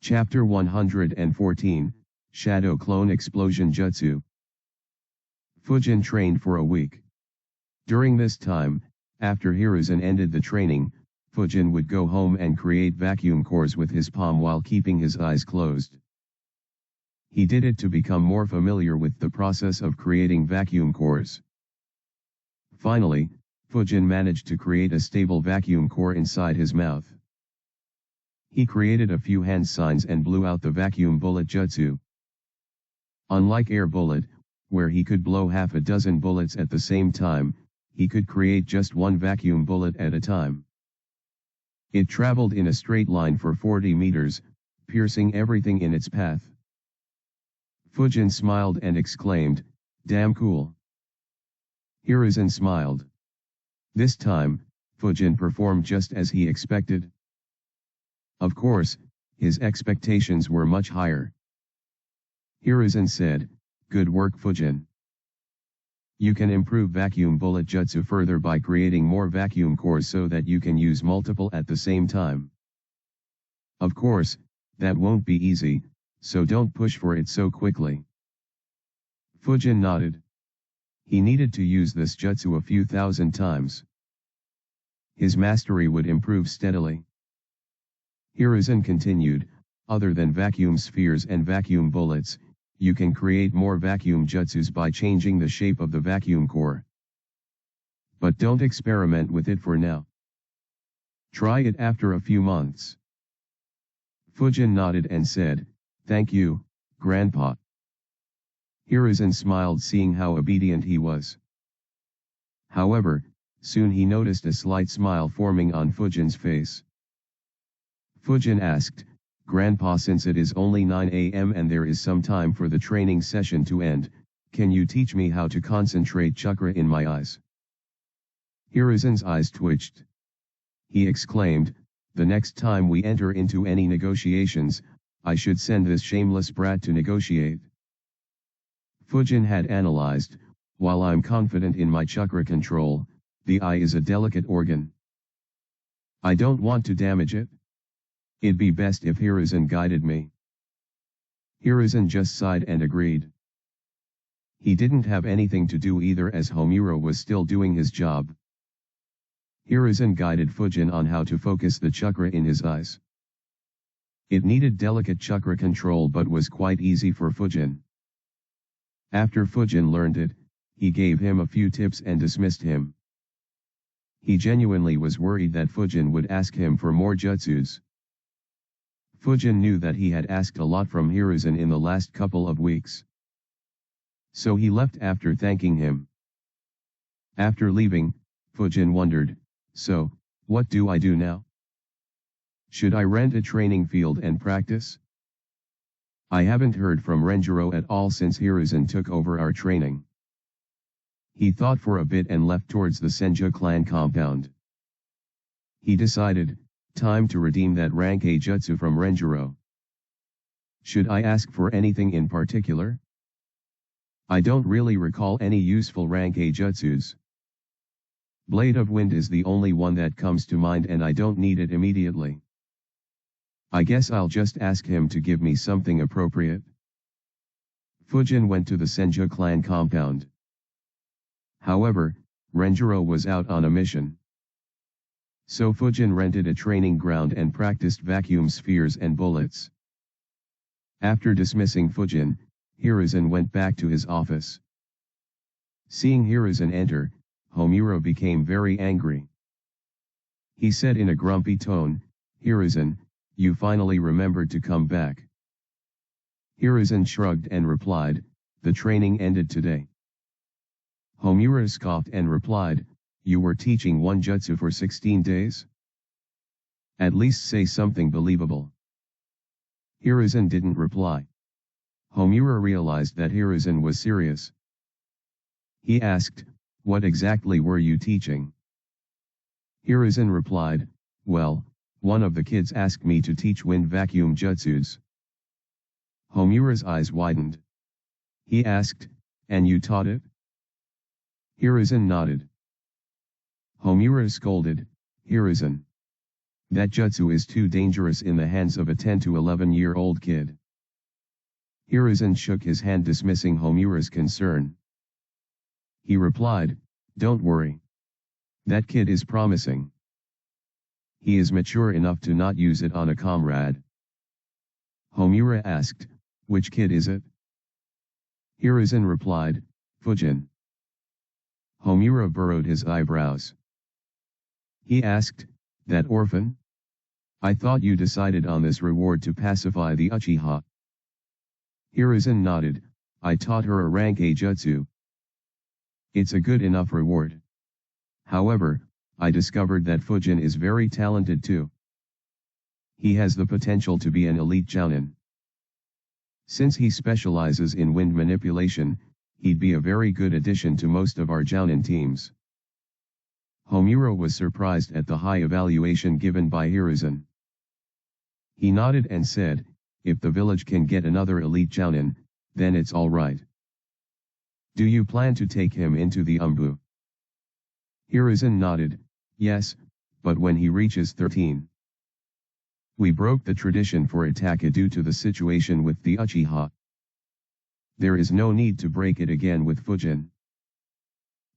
Chapter 114, Shadow Clone Explosion Jutsu. Fujin trained for a week. During this time, after Hiruzen ended the training, Fujin would go home and create vacuum cores with his palm while keeping his eyes closed. He did it to become more familiar with the process of creating vacuum cores. Finally, Fujin managed to create a stable vacuum core inside his mouth. He created a few hand signs and blew out the vacuum bullet jutsu. Unlike air bullet, where he could blow half a dozen bullets at the same time, he could create just one vacuum bullet at a time. It traveled in a straight line for 40 meters, piercing everything in its path. Fujin smiled and exclaimed, "Damn cool." Hiruzen smiled. This time, Fujin performed just as he expected. Of course, his expectations were much higher. Hiruzen said, "Good work, Fujin. You can improve vacuum bullet jutsu further by creating more vacuum cores so that you can use multiple at the same time. Of course, that won't be easy, so don't push for it so quickly." Fujin nodded. He needed to use this jutsu a few thousand times. His mastery would improve steadily. Hiruzen continued, "Other than vacuum spheres and vacuum bullets, you can create more vacuum jutsus by changing the shape of the vacuum core. But don't experiment with it for now. Try it after a few months." Fujin nodded and said, "Thank you, Grandpa." Hiruzen smiled seeing how obedient he was. However, soon he noticed a slight smile forming on Fujin's face. Fujin asked, "Grandpa, since it is only 9 a.m. and there is some time for the training session to end, can you teach me how to concentrate chakra in my eyes?" Hiruzen's eyes twitched. He exclaimed, "The next time we enter into any negotiations, I should send this shameless brat to negotiate." Fujin had analyzed, "While I'm confident in my chakra control, the eye is a delicate organ. I don't want to damage it. It'd be best if Hiruzen guided me." Hiruzen just sighed and agreed. He didn't have anything to do either as Homura was still doing his job. Hiruzen guided Fujin on how to focus the chakra in his eyes. It needed delicate chakra control but was quite easy for Fujin. After Fujin learned it, he gave him a few tips and dismissed him. He genuinely was worried that Fujin would ask him for more jutsus. Fujin knew that he had asked a lot from Hiruzen in the last couple of weeks. So he left after thanking him. After leaving, Fujin wondered, "So, what do I do now? Should I rent a training field and practice? I haven't heard from Renjiro at all since Hiruzen took over our training." He thought for a bit and left towards the Senju clan compound. He decided, time to redeem that rank A jutsu from Renjiro. Should I ask for anything in particular? I don't really recall any useful rank A jutsus. Blade of Wind is the only one that comes to mind and I don't need it immediately. I guess I'll just ask him to give me something appropriate. Fujin went to the Senju clan compound. However, Renjiro was out on a mission. So Fujin rented a training ground and practiced vacuum spheres and bullets. After dismissing Fujin, Hiruzen went back to his office. Seeing Hiruzen enter, Homura became very angry. He said in a grumpy tone, "Hiruzen, you finally remembered to come back." Hiruzen shrugged and replied, "The training ended today." Homura scoffed and replied, "You were teaching one jutsu for 16 days? At least say something believable." Hiruzen didn't reply. Homura realized that Hiruzen was serious. He asked, "What exactly were you teaching?" Hiruzen replied, "Well, one of the kids asked me to teach wind vacuum jutsus." Homura's eyes widened. He asked, "And you taught it?" Hiruzen nodded. Homura scolded, "Hiruzen. That jutsu is too dangerous in the hands of a 10 to 11-year-old kid. Hiruzen shook his hand, dismissing Homura's concern. He replied, "Don't worry. That kid is promising. He is mature enough to not use it on a comrade." Homura asked, "Which kid is it?" Hiruzen replied, "Fujin." Homura furrowed his eyebrows. He asked, "That orphan? I thought you decided on this reward to pacify the Uchiha." Hiruzen nodded, "I taught her a rank A jutsu. It's a good enough reward. However, I discovered that Fujin is very talented too. He has the potential to be an elite jounin. Since he specializes in wind manipulation, he'd be a very good addition to most of our jounin teams." Homura was surprised at the high evaluation given by Hiruzen. He nodded and said, "If the village can get another elite jounin, then it's alright. Do you plan to take him into the Umbu?" Hiruzen nodded, "Yes, but when he reaches 13. We broke the tradition for Itaka due to the situation with the Uchiha. There is no need to break it again with Fujin.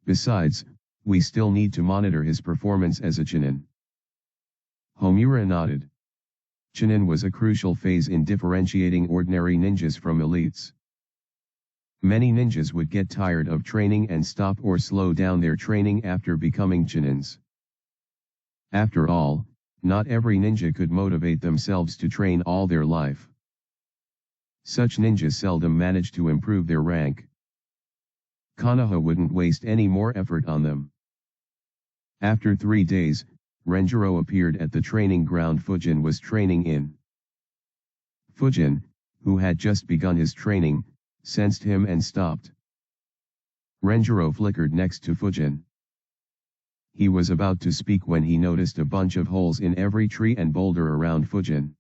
Besides, we still need to monitor his performance as a Chunin." Homura nodded. Chunin was a crucial phase in differentiating ordinary ninjas from elites. Many ninjas would get tired of training and stop or slow down their training after becoming Chunins. After all, not every ninja could motivate themselves to train all their life. Such ninjas seldom manage to improve their rank. Konoha wouldn't waste any more effort on them. After 3 days, Renjiro appeared at the training ground Fujin was training in. Fujin, who had just begun his training, sensed him and stopped. Renjiro flickered next to Fujin. He was about to speak when he noticed a bunch of holes in every tree and boulder around Fujin.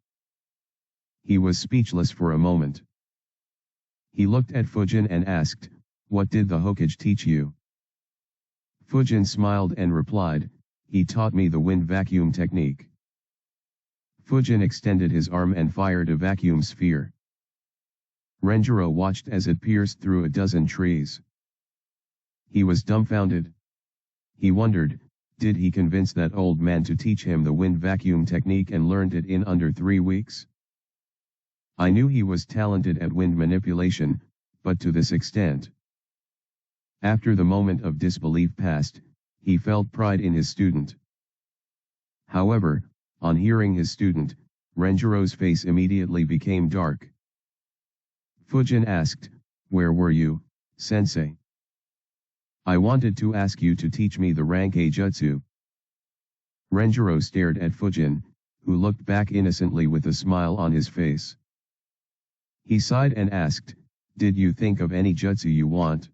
He was speechless for a moment. He looked at Fujin and asked, "What did the Hokage teach you?" Fujin smiled and replied, "He taught me the wind vacuum technique." Fujin extended his arm and fired a vacuum sphere. Renjiro watched as it pierced through a dozen trees. He was dumbfounded. He wondered, did he convince that old man to teach him the wind vacuum technique and learned it in under 3 weeks? I knew he was talented at wind manipulation, but to this extent. After the moment of disbelief passed, he felt pride in his student. However, on hearing his student, Renjiro's face immediately became dark. Fujin asked, "Where were you, sensei?" "I wanted to ask you to teach me the rank A jutsu." Renjiro stared at Fujin, who looked back innocently with a smile on his face. He sighed and asked, "Did you think of any jutsu you want?"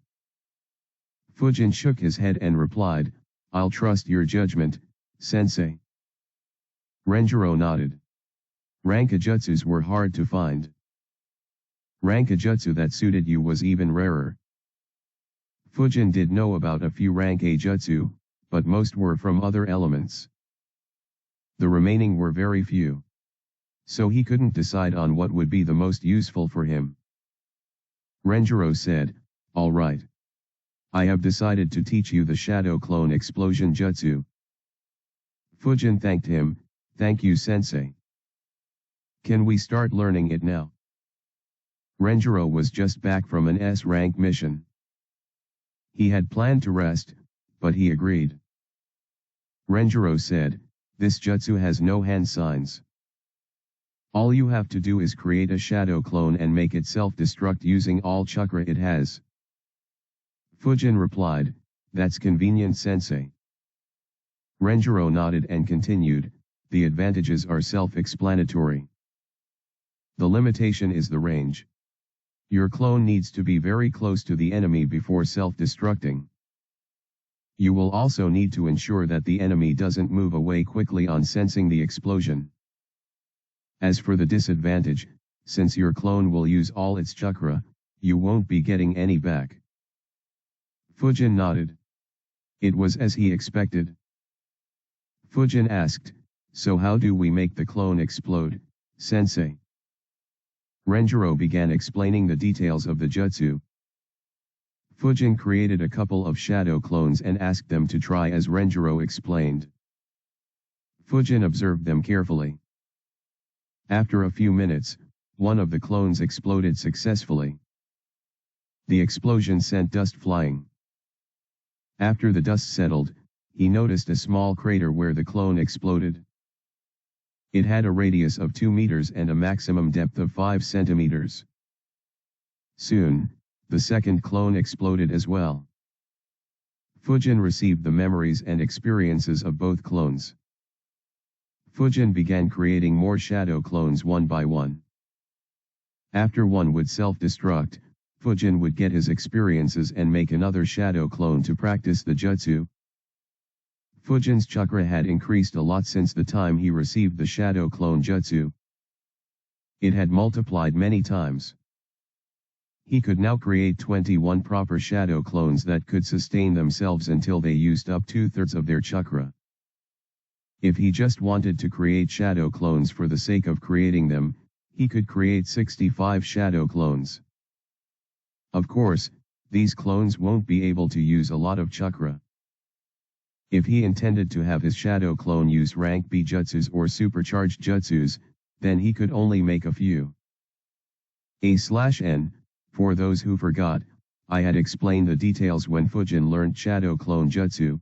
Fujin shook his head and replied, "I'll trust your judgment, sensei." Renjiro nodded. Rank A jutsus were hard to find. Rank A jutsu that suited you was even rarer. Fujin did know about a few rank A jutsu, but most were from other elements. The remaining were very few. So he couldn't decide on what would be the most useful for him. Renjiro said, "All right. I have decided to teach you the Shadow Clone Explosion Jutsu." Fujin thanked him, "Thank you, sensei. Can we start learning it now?" Renjiro was just back from an S-rank mission. He had planned to rest, but he agreed. Renjiro said, "This jutsu has no hand signs. All you have to do is create a shadow clone and make it self-destruct using all chakra it has." Fujin replied, "That's convenient, sensei." Renjiro nodded and continued, "The advantages are self-explanatory. The limitation is the range. Your clone needs to be very close to the enemy before self-destructing. You will also need to ensure that the enemy doesn't move away quickly on sensing the explosion. As for the disadvantage, since your clone will use all its chakra, you won't be getting any back." Fujin nodded. It was as he expected. Fujin asked, So how do we make the clone explode, sensei? Renjiro began explaining the details of the jutsu. Fujin created a couple of shadow clones and asked them to try as Renjiro explained. Fujin observed them carefully. After a few minutes, one of the clones exploded successfully. The explosion sent dust flying. After the dust settled, he noticed a small crater where the clone exploded. It had a radius of 2 meters and a maximum depth of 5 centimeters. Soon, the second clone exploded as well. Fujin received the memories and experiences of both clones. Fujin began creating more shadow clones one by one. After one would self-destruct, Fujin would get his experiences and make another shadow clone to practice the jutsu. Fujin's chakra had increased a lot since the time he received the shadow clone jutsu. It had multiplied many times. He could now create 21 proper shadow clones that could sustain themselves until they used up 2/3 of their chakra. If he just wanted to create shadow clones for the sake of creating them, he could create 65 shadow clones. Of course, these clones won't be able to use a lot of chakra. If he intended to have his shadow clone use rank B jutsus or supercharged jutsus, then he could only make a few. A/N, for those who forgot, I had explained the details when Fujin learned shadow clone jutsu.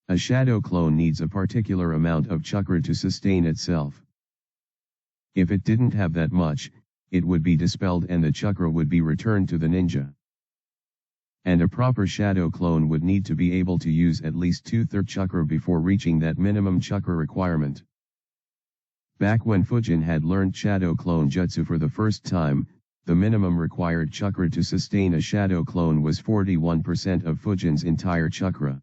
A shadow clone needs a particular amount of chakra to sustain itself. If it didn't have that much, it would be dispelled and the chakra would be returned to the ninja. And a proper shadow clone would need to be able to use at least 2/3 chakra before reaching that minimum chakra requirement. Back when Fujin had learned shadow clone jutsu for the first time, the minimum required chakra to sustain a shadow clone was 41% of Fujin's entire chakra.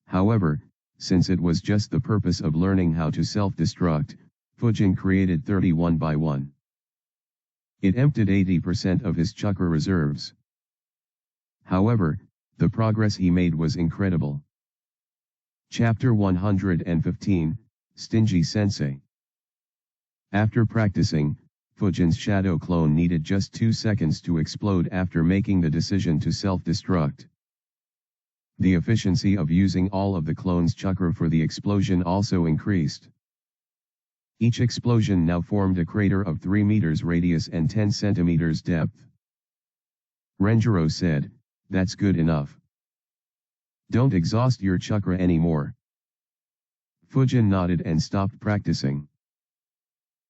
However, since it was just the purpose of learning how to self-destruct, Fujin created 31 by 1. It emptied 80% of his chakra reserves. However, the progress he made was incredible. Chapter 115, Stingy Sensei. After practicing, Fujin's shadow clone needed just 2 seconds to explode after making the decision to self-destruct. The efficiency of using all of the clone's chakra for the explosion also increased. Each explosion now formed a crater of 3 meters radius and 10 centimeters depth. Renjiro said, "That's good enough. Don't exhaust your chakra anymore." Fujin nodded and stopped practicing.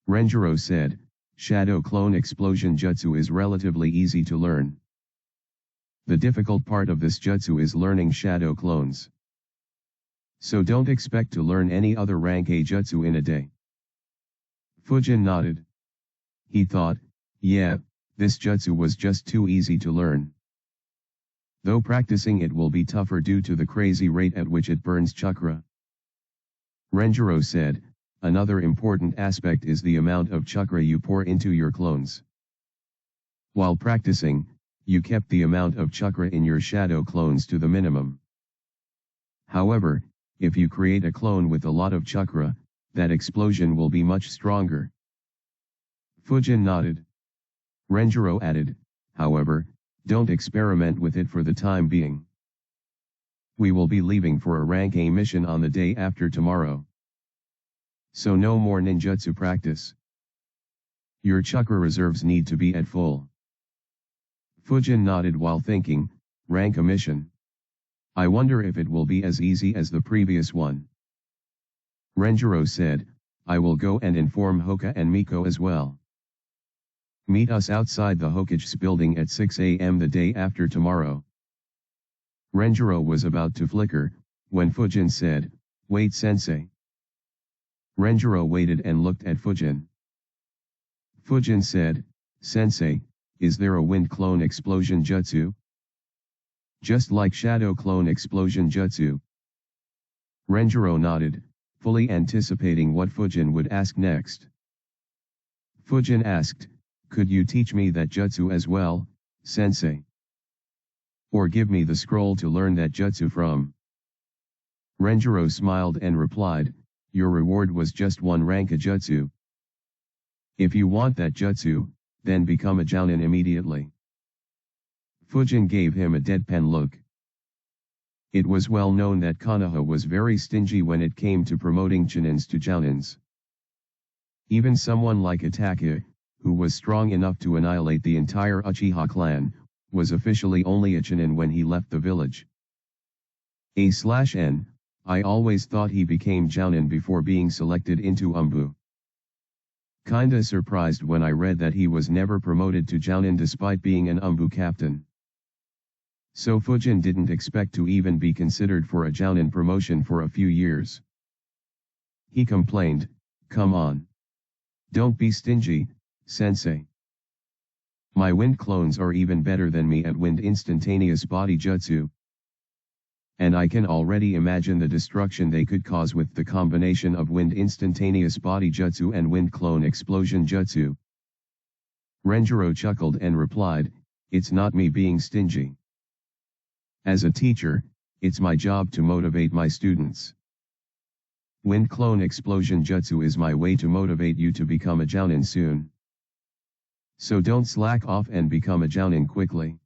Renjiro said, "Shadow clone explosion jutsu is relatively easy to learn. The difficult part of this jutsu is learning shadow clones. So don't expect to learn any other rank A jutsu in a day." Fujin nodded. He thought, yeah, this jutsu was just too easy to learn. Though practicing it will be tougher due to the crazy rate at which it burns chakra. Renjiro said, "Another important aspect is the amount of chakra you pour into your clones. While practicing, you kept the amount of chakra in your shadow clones to the minimum. However, if you create a clone with a lot of chakra, that explosion will be much stronger." Fujin nodded. Renjiro added, "However, don't experiment with it for the time being. We will be leaving for a rank A mission on the day after tomorrow. So no more ninjutsu practice. Your chakra reserves need to be at full." Fujin nodded while thinking, rank a mission. I wonder if it will be as easy as the previous one. Renjiro said, "I will go and inform Hoka and Miko as well. Meet us outside the Hokage's building at 6 a.m. the day after tomorrow." Renjiro was about to flicker, when Fujin said, "Wait, sensei." Renjiro waited and looked at Fujin. Fujin said, "Sensei, is there a wind clone explosion jutsu? Just like shadow clone explosion jutsu?" Renjiro nodded, fully anticipating what Fujin would ask next. Fujin asked, "Could you teach me that jutsu as well, sensei? Or give me the scroll to learn that jutsu from?" Renjiro smiled and replied, your reward was just 1 rank a jutsu. If you want that jutsu, then become a jounin immediately. Fujin gave him a deadpan look. It was well known that Konoha was very stingy when it came to promoting chunins to jounins. Even someone like Itachi, who was strong enough to annihilate the entire Uchiha clan, was officially only a chunin when he left the village. A/N, I always thought he became jounin before being selected into Umbu. Kinda surprised when I read that he was never promoted to jounin despite being an Umbu captain. So Fujin didn't expect to even be considered for a jounin promotion for a few years. He complained, "Come on. Don't be stingy, sensei. My wind clones are even better than me at wind instantaneous body jutsu. And I can already imagine the destruction they could cause with the combination of wind instantaneous body jutsu and wind clone explosion jutsu." Renjiro chuckled and replied, "It's not me being stingy. As a teacher, it's my job to motivate my students. Wind clone explosion jutsu is my way to motivate you to become a jounin soon. So don't slack off and become a jounin quickly."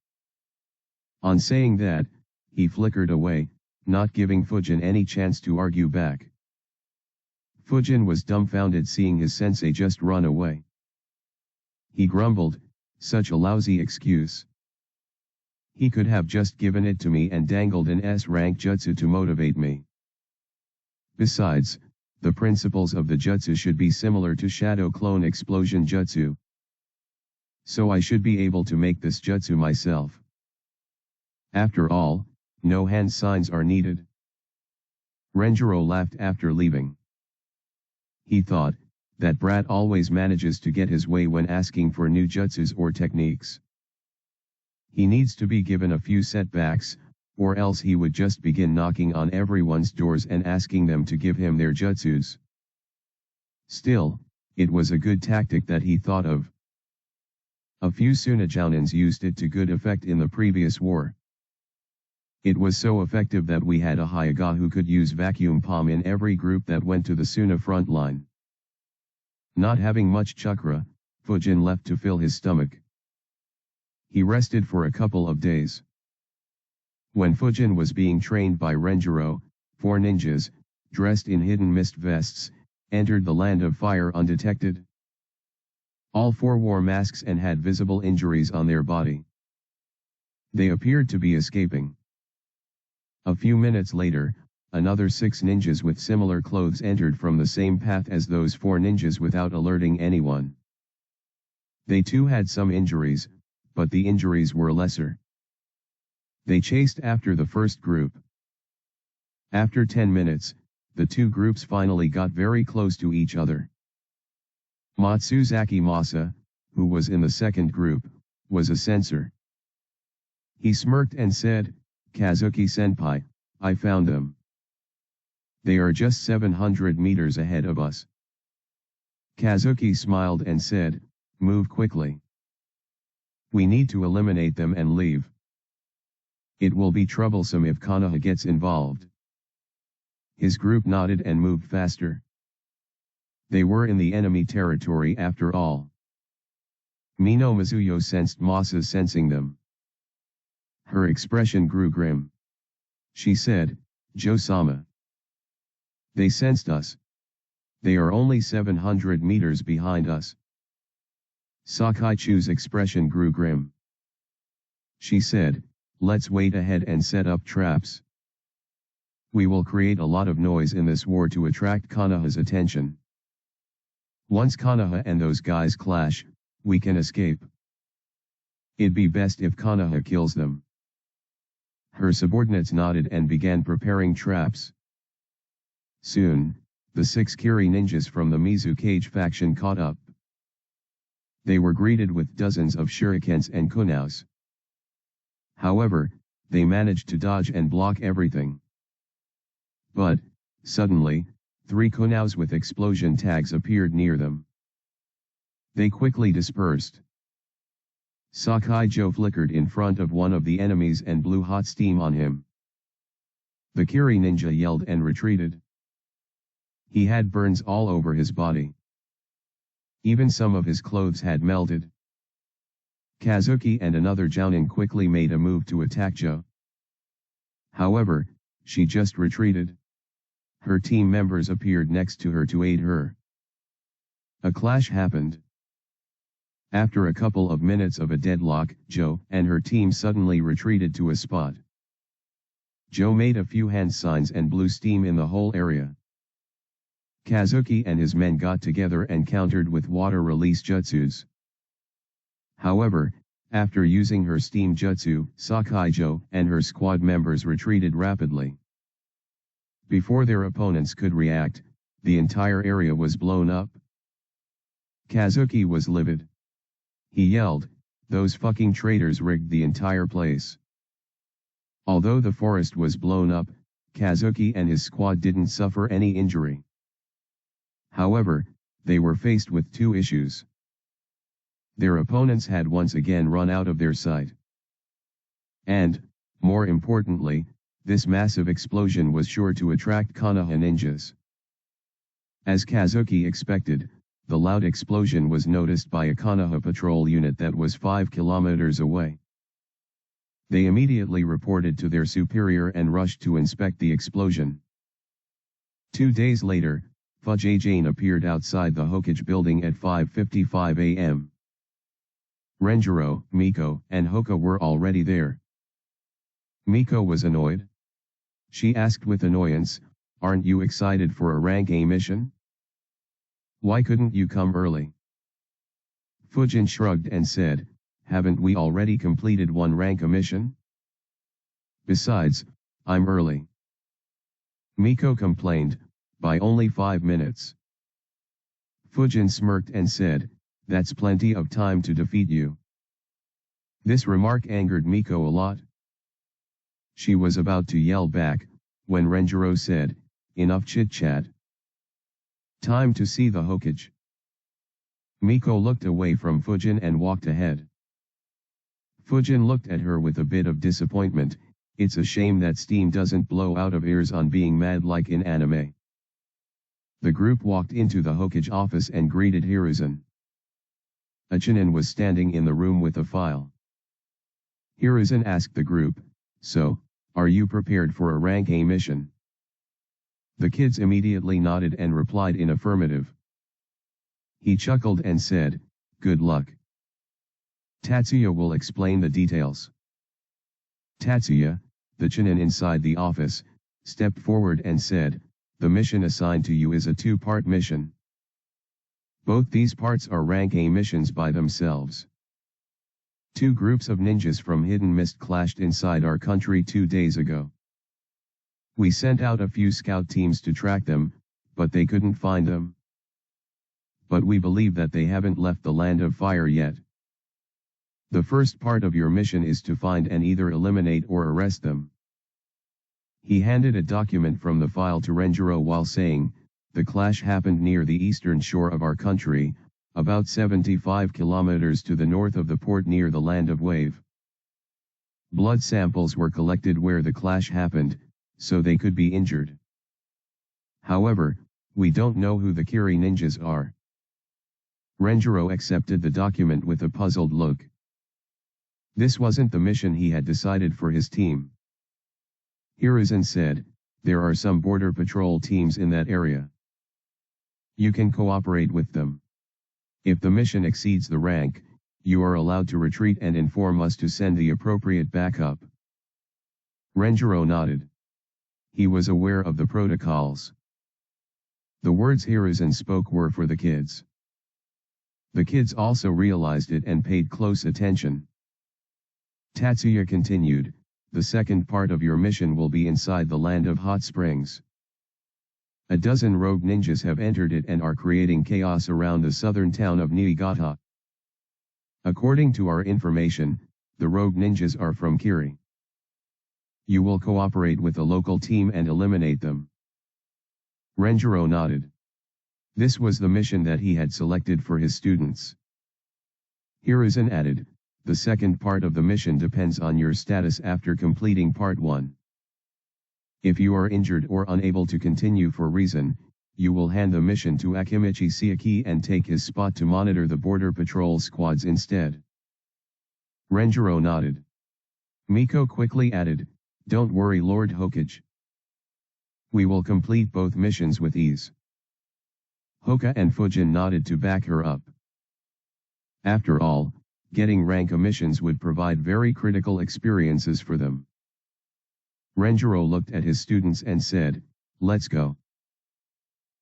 On saying that, he flickered away, not giving Fujin any chance to argue back. Fujin was dumbfounded seeing his sensei just run away. He grumbled, "Such a lousy excuse. He could have just given it to me and dangled an S-rank jutsu to motivate me. Besides, the principles of the jutsu should be similar to Shadow Clone Explosion Jutsu. So I should be able to make this jutsu myself. After all, no hand signs are needed." Renjiro laughed after leaving. He thought, that brat always manages to get his way when asking for new jutsus or techniques. He needs to be given a few setbacks, or else he would just begin knocking on everyone's doors and asking them to give him their jutsus. Still, it was a good tactic that he thought of. A few Sunajounins used it to good effect in the previous war. It was so effective that we had a Hyuga who could use vacuum palm in every group that went to the Suna front line. Not having much chakra, Fujin left to fill his stomach. He rested for a couple of days. When Fujin was being trained by Renjiro, 4 ninjas, dressed in hidden mist vests, entered the land of fire undetected. All 4 wore masks and had visible injuries on their body. They appeared to be escaping. A few minutes later, another 6 ninjas with similar clothes entered from the same path as those 4 ninjas without alerting anyone. They too had some injuries, but the injuries were lesser. They chased after the first group. After 10 minutes, the 2 groups finally got very close to each other. Matsuzaki Masa, who was in the second group, was a censor. He smirked and said, "Kazuki-senpai, I found them. They are just 700 meters ahead of us." Kazuki smiled and said, "Move quickly. We need to eliminate them and leave. It will be troublesome if Konoha gets involved." His group nodded and moved faster. They were in the enemy territory after all. Mino Mizuyo sensed Masa sensing them. Her expression grew grim. She said, "Jo-sama. They sensed us. They are only 700 meters behind us." Sakaichu's expression grew grim. She said, "Let's wait ahead and set up traps. We will create a lot of noise in this war to attract Konoha's attention. Once Konoha and those guys clash, we can escape. It'd be best if Konoha kills them." Her subordinates nodded and began preparing traps. Soon, the 6 Kiri ninjas from the Mizukage faction caught up. They were greeted with dozens of shurikens and kunaus. However, they managed to dodge and block everything. But, suddenly, 3 kunaus with explosion tags appeared near them. They quickly dispersed. Sakaijo flickered in front of one of the enemies and blew hot steam on him. The Kiri ninja yelled and retreated. He had burns all over his body. Even some of his clothes had melted. Kazuki and another jounin quickly made a move to attack Jo. However, she just retreated. Her team members appeared next to her to aid her. A clash happened. After a couple of minutes of a deadlock, Jo and her team suddenly retreated to a spot. Jo made a few hand signs and blew steam in the whole area. Kazuki and his men got together and countered with water release jutsus. However, after using her steam jutsu, Sakai Jo and her squad members retreated rapidly. Before their opponents could react, the entire area was blown up. Kazuki was livid. He yelled, "Those fucking traitors rigged the entire place." Although the forest was blown up, Kazuki and his squad didn't suffer any injury. However, they were faced with two issues. Their opponents had once again run out of their sight. And, more importantly, this massive explosion was sure to attract Konoha ninjas. As Kazuki expected, the loud explosion was noticed by a Konoha patrol unit that was 5 kilometers away. They immediately reported to their superior and rushed to inspect the explosion. 2 days later, Fujijane appeared outside the Hokage building at 5:55 a.m. Renjiro, Miko, and Hoka were already there. Miko was annoyed. She asked with annoyance, "Aren't you excited for a rank A mission? Why couldn't you come early?" Fujin shrugged and said, "Haven't we already completed one rank A mission? Besides, I'm early." Miko complained, "By only 5 minutes." Fujin smirked and said, "That's plenty of time to defeat you." This remark angered Miko a lot. She was about to yell back, when Renjiro said, "Enough chit-chat. Time to see the Hokage." Miko looked away from Fujin and walked ahead. Fujin looked at her with a bit of disappointment. It's a shame that steam doesn't blow out of ears on being mad like in anime. The group walked into the Hokage office and greeted Hiruzen. A Chunin was standing in the room with a file. Hiruzen asked the group, "So, are you prepared for a rank A mission?" The kids immediately nodded and replied in affirmative. He chuckled and said, "Good luck. Tatsuya will explain the details." Tatsuya, the Chunin inside the office, stepped forward and said, "The mission assigned to you is a 2-part mission. Both these parts are rank A missions by themselves. 2 groups of ninjas from Hidden Mist clashed inside our country 2 days ago. We sent out a few scout teams to track them, but they couldn't find them. But we believe that they haven't left the Land of Fire yet. The first part of your mission is to find and either eliminate or arrest them." He handed a document from the file to Renjiro while saying, "The clash happened near the eastern shore of our country, about 75 kilometers to the north of the port near the Land of Wave. Blood samples were collected where the clash happened, so they could be injured. However, we don't know who the Kiri ninjas are." Renjiro accepted the document with a puzzled look. This wasn't the mission he had decided for his team. Hiruzen said, "There are some border patrol teams in that area. You can cooperate with them. If the mission exceeds the rank, you are allowed to retreat and inform us to send the appropriate backup." Renjiro nodded. He was aware of the protocols. The words Hiruzen spoke were for the kids. The kids also realized it and paid close attention. Tatsuya continued, "The second part of your mission will be inside the Land of Hot Springs. A dozen rogue ninjas have entered it and are creating chaos around the southern town of Niigata. According to our information, the rogue ninjas are from Kiri. You will cooperate with a local team and eliminate them." Renjiro nodded. This was the mission that he had selected for his students. Hiruzen added, "The second part of the mission depends on your status after completing part 1. If you are injured or unable to continue for reason, you will hand the mission to Akimichi Seiki and take his spot to monitor the border patrol squads instead. Renjiro nodded. Miko quickly added, don't worry Lord Hokage. We will complete both missions with ease. Hoka and Fujin nodded to back her up. After all, getting rank missions would provide very critical experiences for them. Renjiro looked at his students and said, let's go.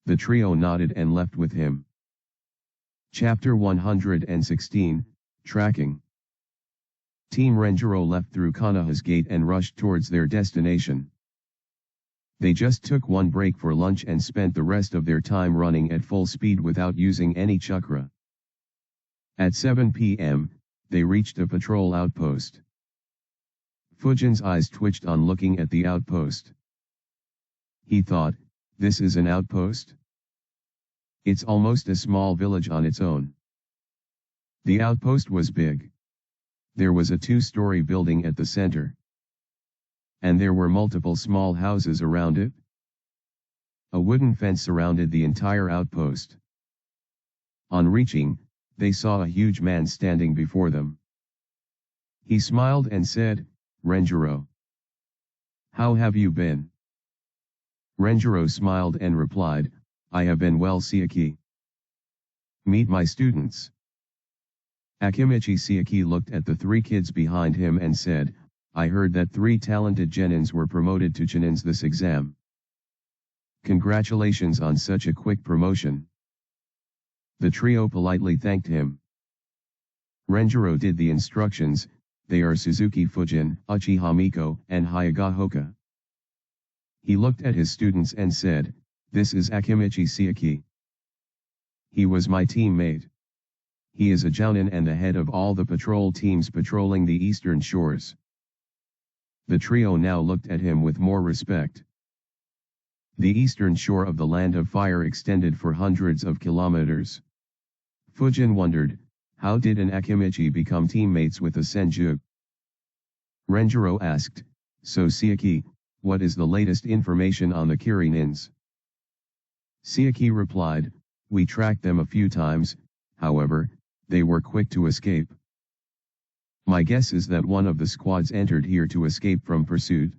The trio nodded and left with him. Chapter 116, Tracking. Team Renjiro left through Konoha's gate and rushed towards their destination. They just took one break for lunch and spent the rest of their time running at full speed without using any chakra. At 7 p.m., they reached a patrol outpost. Fujin's eyes twitched on looking at the outpost. He thought, this is an outpost? It's almost a small village on its own. The outpost was big. There was a 2-story building at the center. And there were multiple small houses around it. A wooden fence surrounded the entire outpost. On reaching, they saw a huge man standing before them. He smiled and said, Renjiro. How have you been? Renjiro smiled and replied, I have been well Seiki. Meet my students. Akimichi Seiki looked at the 3 kids behind him and said, I heard that 3 talented genins were promoted to chinins this exam. Congratulations on such a quick promotion. The trio politely thanked him. Renjiro did the instructions, they are Suzuki Fujin, Uchiha Miko, and Hyaga Hoka. He looked at his students and said, this is Akimichi Seiki. He was my teammate. He is a jounin and the head of all the patrol teams patrolling the eastern shores. The trio now looked at him with more respect. The eastern shore of the Land of Fire extended for hundreds of kilometers. Fujin wondered, how did an Akimichi become teammates with a Senju? Renjiro asked, so Seiki, what is the latest information on the Kirinins? Seiki replied, we tracked them a few times, however, they were quick to escape. My guess is that one of the squads entered here to escape from pursuit.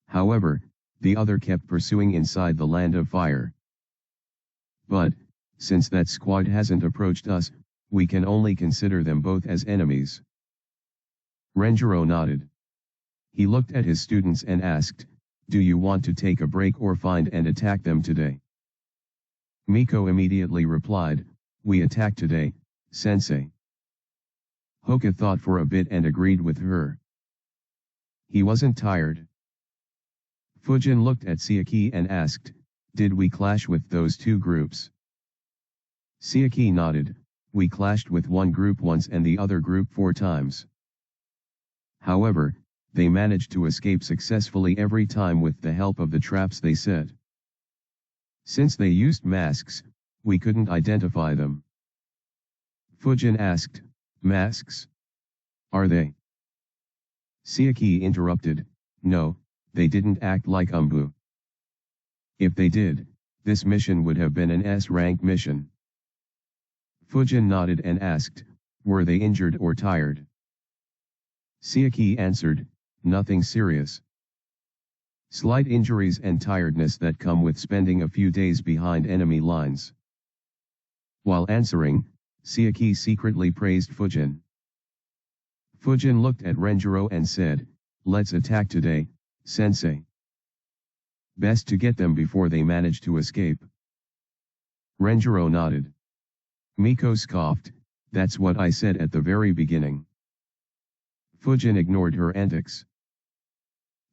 However, the other kept pursuing inside the Land of Fire. But, since that squad hasn't approached us, we can only consider them both as enemies. Renjiro nodded. He looked at his students and asked, do you want to take a break or find and attack them today? Miko immediately replied, we attack today, sensei. Hoka thought for a bit and agreed with her. He wasn't tired. Fujin looked at Seiki and asked, did we clash with those 2 groups? Seiki nodded, we clashed with one group once and the other group 4 times. However, they managed to escape successfully every time with the help of the traps they set. Since they used masks, we couldn't identify them. Fujin asked, masks? Are they? Seiki interrupted, no, they didn't act like Umbu. If they did, this mission would have been an S-rank mission. Fujin nodded and asked, were they injured or tired? Seiki answered, nothing serious. Slight injuries and tiredness that come with spending a few days behind enemy lines. While answering, Seiki secretly praised Fujin. Fujin looked at Renjiro and said, let's attack today, sensei. Best to get them before they manage to escape. Renjiro nodded. Miko scoffed, that's what I said at the very beginning. Fujin ignored her antics.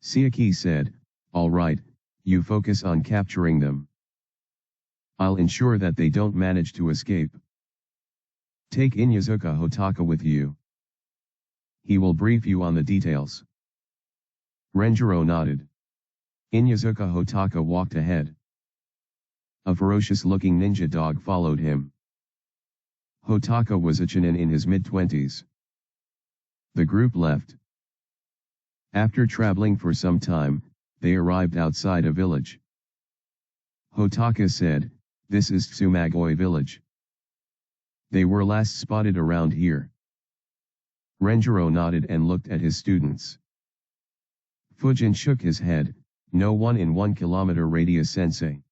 Seiki said, all right, you focus on capturing them. I'll ensure that they don't manage to escape. Take Inyazuka Hotaka with you. He will brief you on the details. Renjiro nodded. Inyazuka Hotaka walked ahead. A ferocious-looking ninja dog followed him. Hotaka was a chinin in his mid-20s. The group left. After traveling for some time, they arrived outside a village. Hotaka said, "This is Tsumagoi village. They were last spotted around here." Renjiro nodded and looked at his students. Fujin shook his head, "No one in 1 kilometer radius, sensei."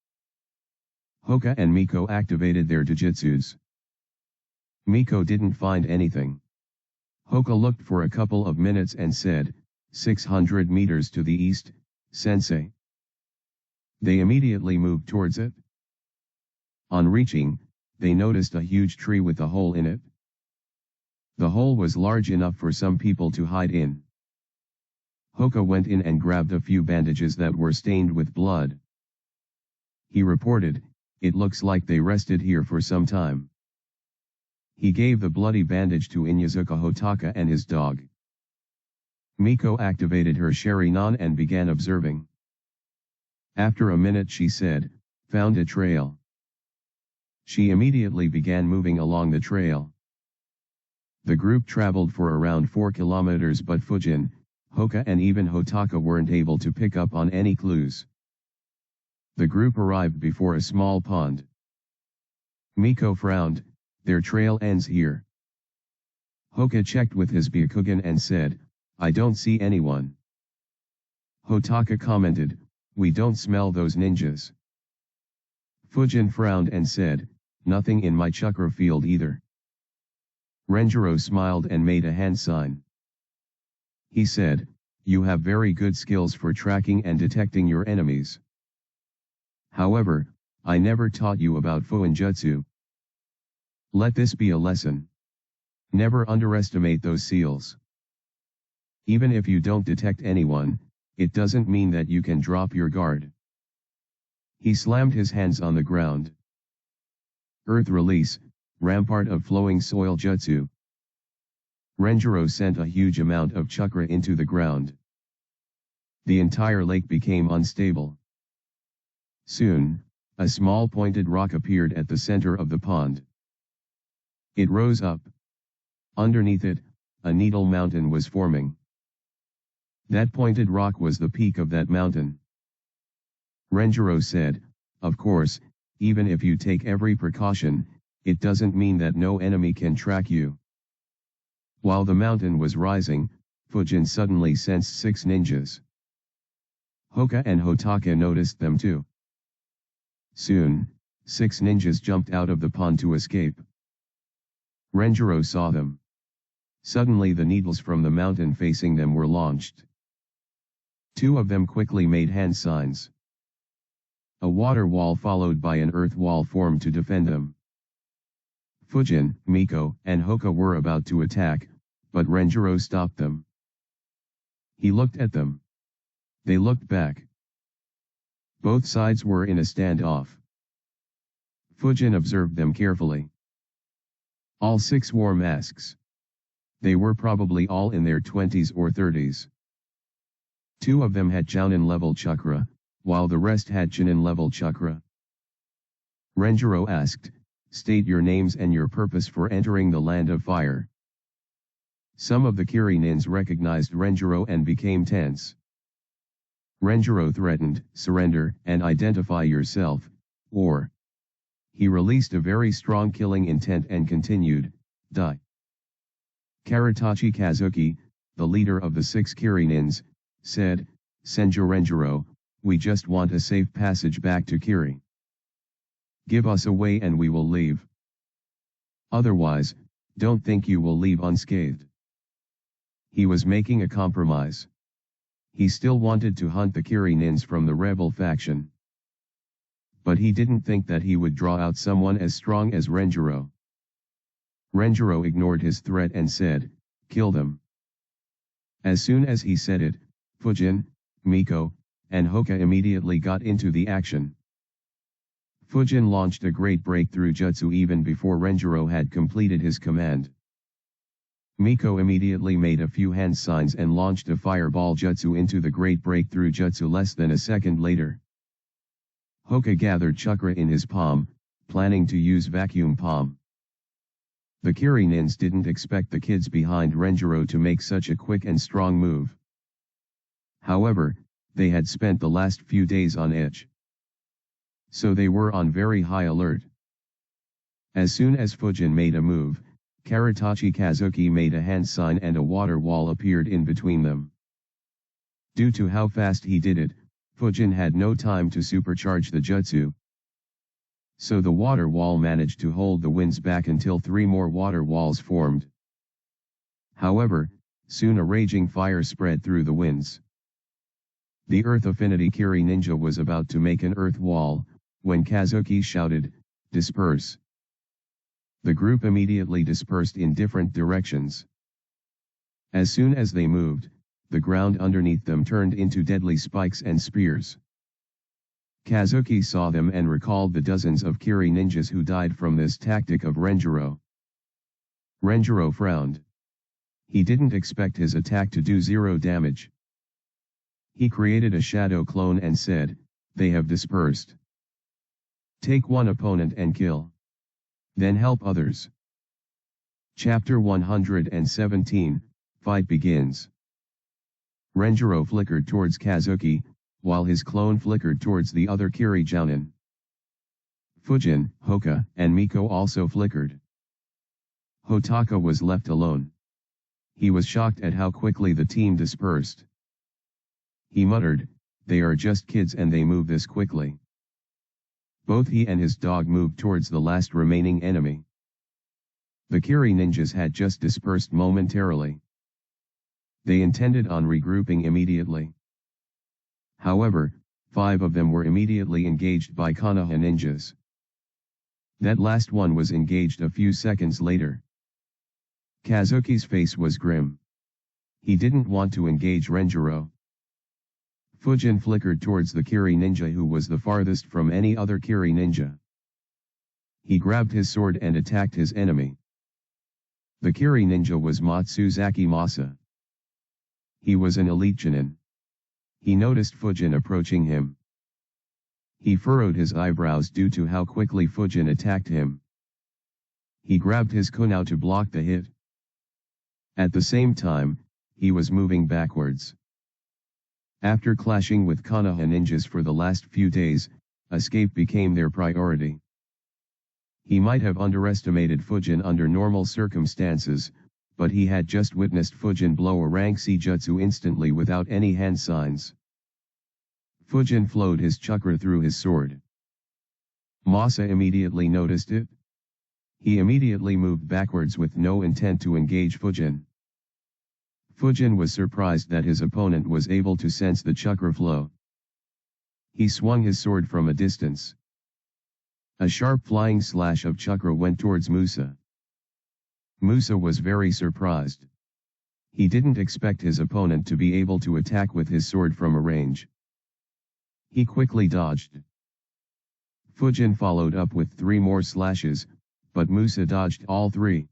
Hoka and Miko activated their jujutsus. Miko didn't find anything. Hoka looked for a couple of minutes and said, 600 meters to the east, sensei." They immediately moved towards it. On reaching, they noticed a huge tree with a hole in it. The hole was large enough for some people to hide in. Hoka went in and grabbed a few bandages that were stained with blood. He reported, "It looks like they rested here for some time." He gave the bloody bandage to Inyazuka Hotaka and his dog. Miko activated her Sharingan and began observing. After a minute she said, "Found a trail." She immediately began moving along the trail. The group traveled for around 4 kilometers, but Fujin, Hoka and even Hotaka weren't able to pick up on any clues. The group arrived before a small pond. Miko frowned, "Their trail ends here." Hoka checked with his Byakugan and said, "I don't see anyone." Hotaka commented, "We don't smell those ninjas." Fujin frowned and said, "Nothing in my chakra field either." Renjiro smiled and made a hand sign. He said, "You have very good skills for tracking and detecting your enemies. However, I never taught you about Fuinjutsu. Let this be a lesson. Never underestimate those seals. Even if you don't detect anyone, it doesn't mean that you can drop your guard." He slammed his hands on the ground. Earth release, rampart of flowing soil jutsu. Renjiro sent a huge amount of chakra into the ground. The entire lake became unstable. Soon, a small pointed rock appeared at the center of the pond. It rose up. Underneath it, a needle mountain was forming. That pointed rock was the peak of that mountain. Renjiro said, "Of course, even if you take every precaution, it doesn't mean that no enemy can track you." While the mountain was rising, Fujin suddenly sensed 6 ninjas. Hoka and Hotaka noticed them too. Soon, 6 ninjas jumped out of the pond to escape. Renjiro saw them. Suddenly the needles from the mountain facing them were launched. 2 of them quickly made hand signs. A water wall followed by an earth wall formed to defend them. Fujin, Miko, and Hoka were about to attack, but Renjiro stopped them. He looked at them. They looked back. Both sides were in a standoff. Fujin observed them carefully. All 6 wore masks. They were probably all in their 20s or 30s. 2 of them had Jounin level chakra, while the rest had Chunin level chakra. Renjiro asked, "State your names and your purpose for entering the land of fire." Some of the Kirinins recognized Renjiro and became tense. Renjiro threatened, "Surrender and identify yourself, or..." He released a very strong killing intent and continued, "Die." Karatachi Kazuki, the leader of the 6 Kirinins, said, "Senju Renjiro, we just want a safe passage back to Kiri. Give us a way and we will leave. Otherwise, don't think you will leave unscathed." He was making a compromise. He still wanted to hunt the Kirinins from the rebel faction. But he didn't think that he would draw out someone as strong as Renjiro. Renjiro ignored his threat and said, "Kill them." As soon as he said it, Fujin, Miko, and Hoka immediately got into the action. Fujin launched a great breakthrough jutsu even before Renjiro had completed his command. Miko immediately made a few hand signs and launched a fireball jutsu into the great breakthrough jutsu less than a second later. Hoka gathered chakra in his palm, planning to use vacuum palm. The Kirinins didn't expect the kids behind Renjiro to make such a quick and strong move. However, they had spent the last few days on edge. so they were on very high alert. As soon as Fujin made a move, Karatachi Kazuki made a hand sign and a water wall appeared in between them. Due to how fast he did it, Fujin had no time to supercharge the jutsu. So the water wall managed to hold the winds back until 3 more water walls formed. However, soon a raging fire spread through the winds. The Earth Affinity Kiri Ninja was about to make an earth wall, when Kazuki shouted, "Disperse!" The group immediately dispersed in different directions. As soon as they moved, the ground underneath them turned into deadly spikes and spears. Kazuki saw them and recalled the dozens of Kiri ninjas who died from this tactic of Renjiro. Renjiro frowned. He didn't expect his attack to do 0 damage. He created a shadow clone and said, "They have dispersed. Take one opponent and kill. Then help others." Chapter 117, Fight begins. Renjiro flickered towards Kazuki, while his clone flickered towards the other Kiri Jounin. Fujin, Hoka, and Miko also flickered. Hotaka was left alone. He was shocked at how quickly the team dispersed. He muttered, "They are just kids and they move this quickly." Both he and his dog moved towards the last remaining enemy. The Kiri ninjas had just dispersed momentarily. They intended on regrouping immediately. However, 5 of them were immediately engaged by Konoha ninjas. That last one was engaged a few seconds later. Kazuki's face was grim. He didn't want to engage Renjiro. Fujin flickered towards the Kiri ninja who was the farthest from any other Kiri ninja. He grabbed his sword and attacked his enemy. The Kiri ninja was Matsuzaki Masa. He was an elite Chunin. He noticed Fujin approaching him. He furrowed his eyebrows due to how quickly Fujin attacked him. He grabbed his kunao to block the hit. At the same time, he was moving backwards. After clashing with Konoha ninjas for the last few days, escape became their priority. He might have underestimated Fujin under normal circumstances, but he had just witnessed Fujin blow a rank C jutsu instantly without any hand signs. Fujin flowed his chakra through his sword. Masa immediately noticed it. He immediately moved backwards with no intent to engage Fujin. Fujin was surprised that his opponent was able to sense the chakra flow. He swung his sword from a distance. A sharp flying slash of chakra went towards Musa. Musa was very surprised. He didn't expect his opponent to be able to attack with his sword from a range. He quickly dodged. Fujin followed up with 3 more slashes, but Musa dodged all 3.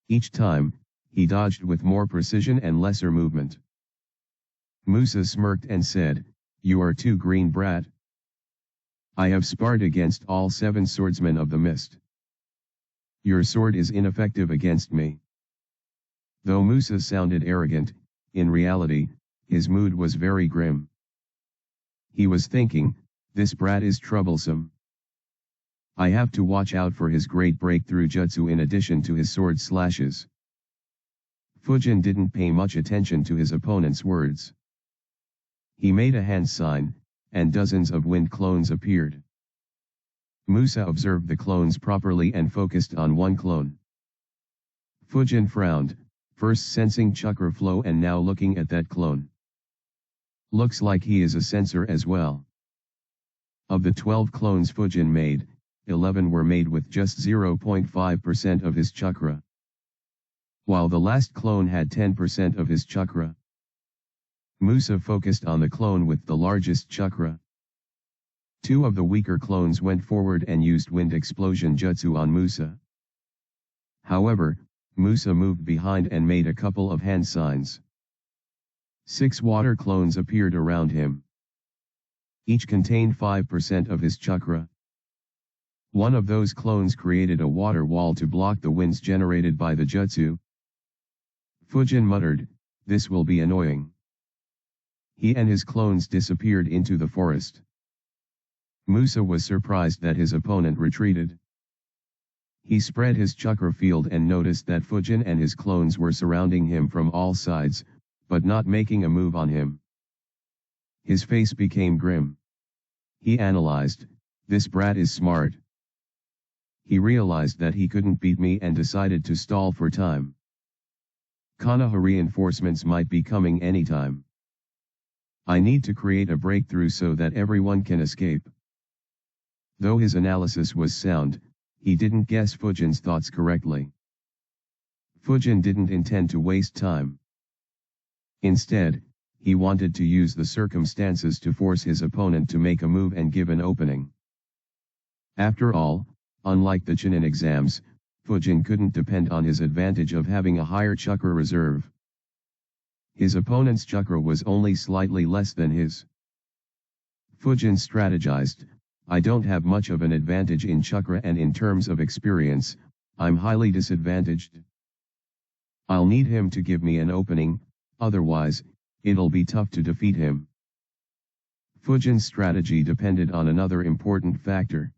Each time, he dodged with more precision and lesser movement. Musa smirked and said, "You are too green, brat. I have sparred against all 7 swordsmen of the mist. Your sword is ineffective against me." Though Musa sounded arrogant, in reality, his mood was very grim. He was thinking, "This brat is troublesome. I have to watch out for his great breakthrough jutsu in addition to his sword slashes." Fujin didn't pay much attention to his opponent's words. He made a hand sign, and dozens of wind clones appeared. Musa observed the clones properly and focused on one clone. Fujin frowned, first sensing chakra flow and now looking at that clone. Looks like he is a sensor as well. Of the 12 clones Fujin made, 11 were made with just 0.5% of his chakra, while the last clone had 10% of his chakra. Musa focused on the clone with the largest chakra. 2 of the weaker clones went forward and used wind explosion jutsu on Musa. However, Musa moved behind and made a couple of hand signs. 6 water clones appeared around him. Each contained 5% of his chakra. One of those clones created a water wall to block the winds generated by the jutsu. Fujin muttered, "This will be annoying." He and his clones disappeared into the forest. Musa was surprised that his opponent retreated. He spread his chakra field and noticed that Fujin and his clones were surrounding him from all sides, but not making a move on him. His face became grim. He analyzed, "This brat is smart." He realized that he couldn't beat me and decided to stall for time. Konoha reinforcements might be coming anytime. I need to create a breakthrough so that everyone can escape. Though his analysis was sound, he didn't guess Fujin's thoughts correctly. Fujin didn't intend to waste time. Instead, he wanted to use the circumstances to force his opponent to make a move and give an opening. After all, unlike the Chunin exams, Fujin couldn't depend on his advantage of having a higher chakra reserve. His opponent's chakra was only slightly less than his. Fujin strategized, "I don't have much of an advantage in chakra, and in terms of experience, I'm highly disadvantaged. I'll need him to give me an opening, otherwise, it'll be tough to defeat him." Fujin's strategy depended on another important factor.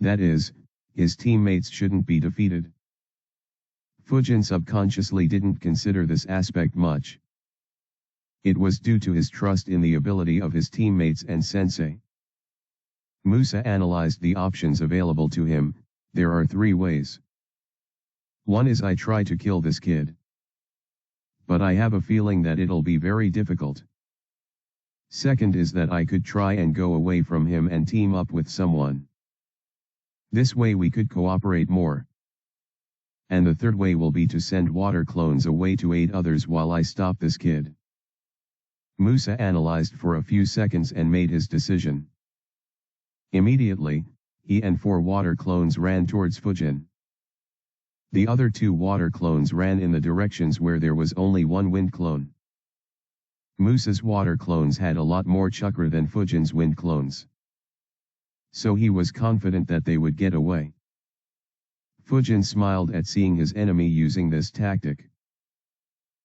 That is, his teammates shouldn't be defeated. Fujin subconsciously didn't consider this aspect much. It was due to his trust in the ability of his teammates and sensei. Musa analyzed the options available to him. There are 3 ways. One is I try to kill this kid. But I have a feeling that it'll be very difficult. Second is that I could try and go away from him and team up with someone. This way we could cooperate more. And the third way will be to send water clones away to aid others while I stop this kid. Musa analyzed for a few seconds and made his decision. Immediately, he and 4 water clones ran towards Fujin. The other 2 water clones ran in the directions where there was only 1 wind clone. Musa's water clones had a lot more chakra than Fujin's wind clones. So he was confident that they would get away. Fujin smiled at seeing his enemy using this tactic.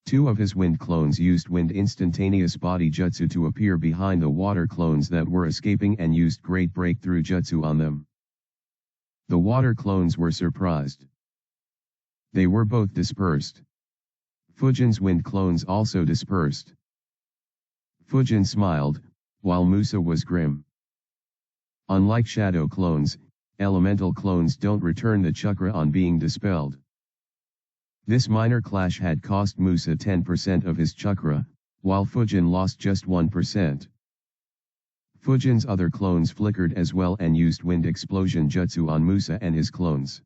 2 of his wind clones used wind instantaneous body jutsu to appear behind the water clones that were escaping and used great breakthrough jutsu on them. The water clones were surprised. They were both dispersed. Fujin's wind clones also dispersed. Fujin smiled, while Musa was grim. Unlike shadow clones, elemental clones don't return the chakra on being dispelled. This minor clash had cost Musa 10% of his chakra, while Fujin lost just 1%. Fujin's other clones flickered as well and used wind explosion jutsu on Musa and his clones,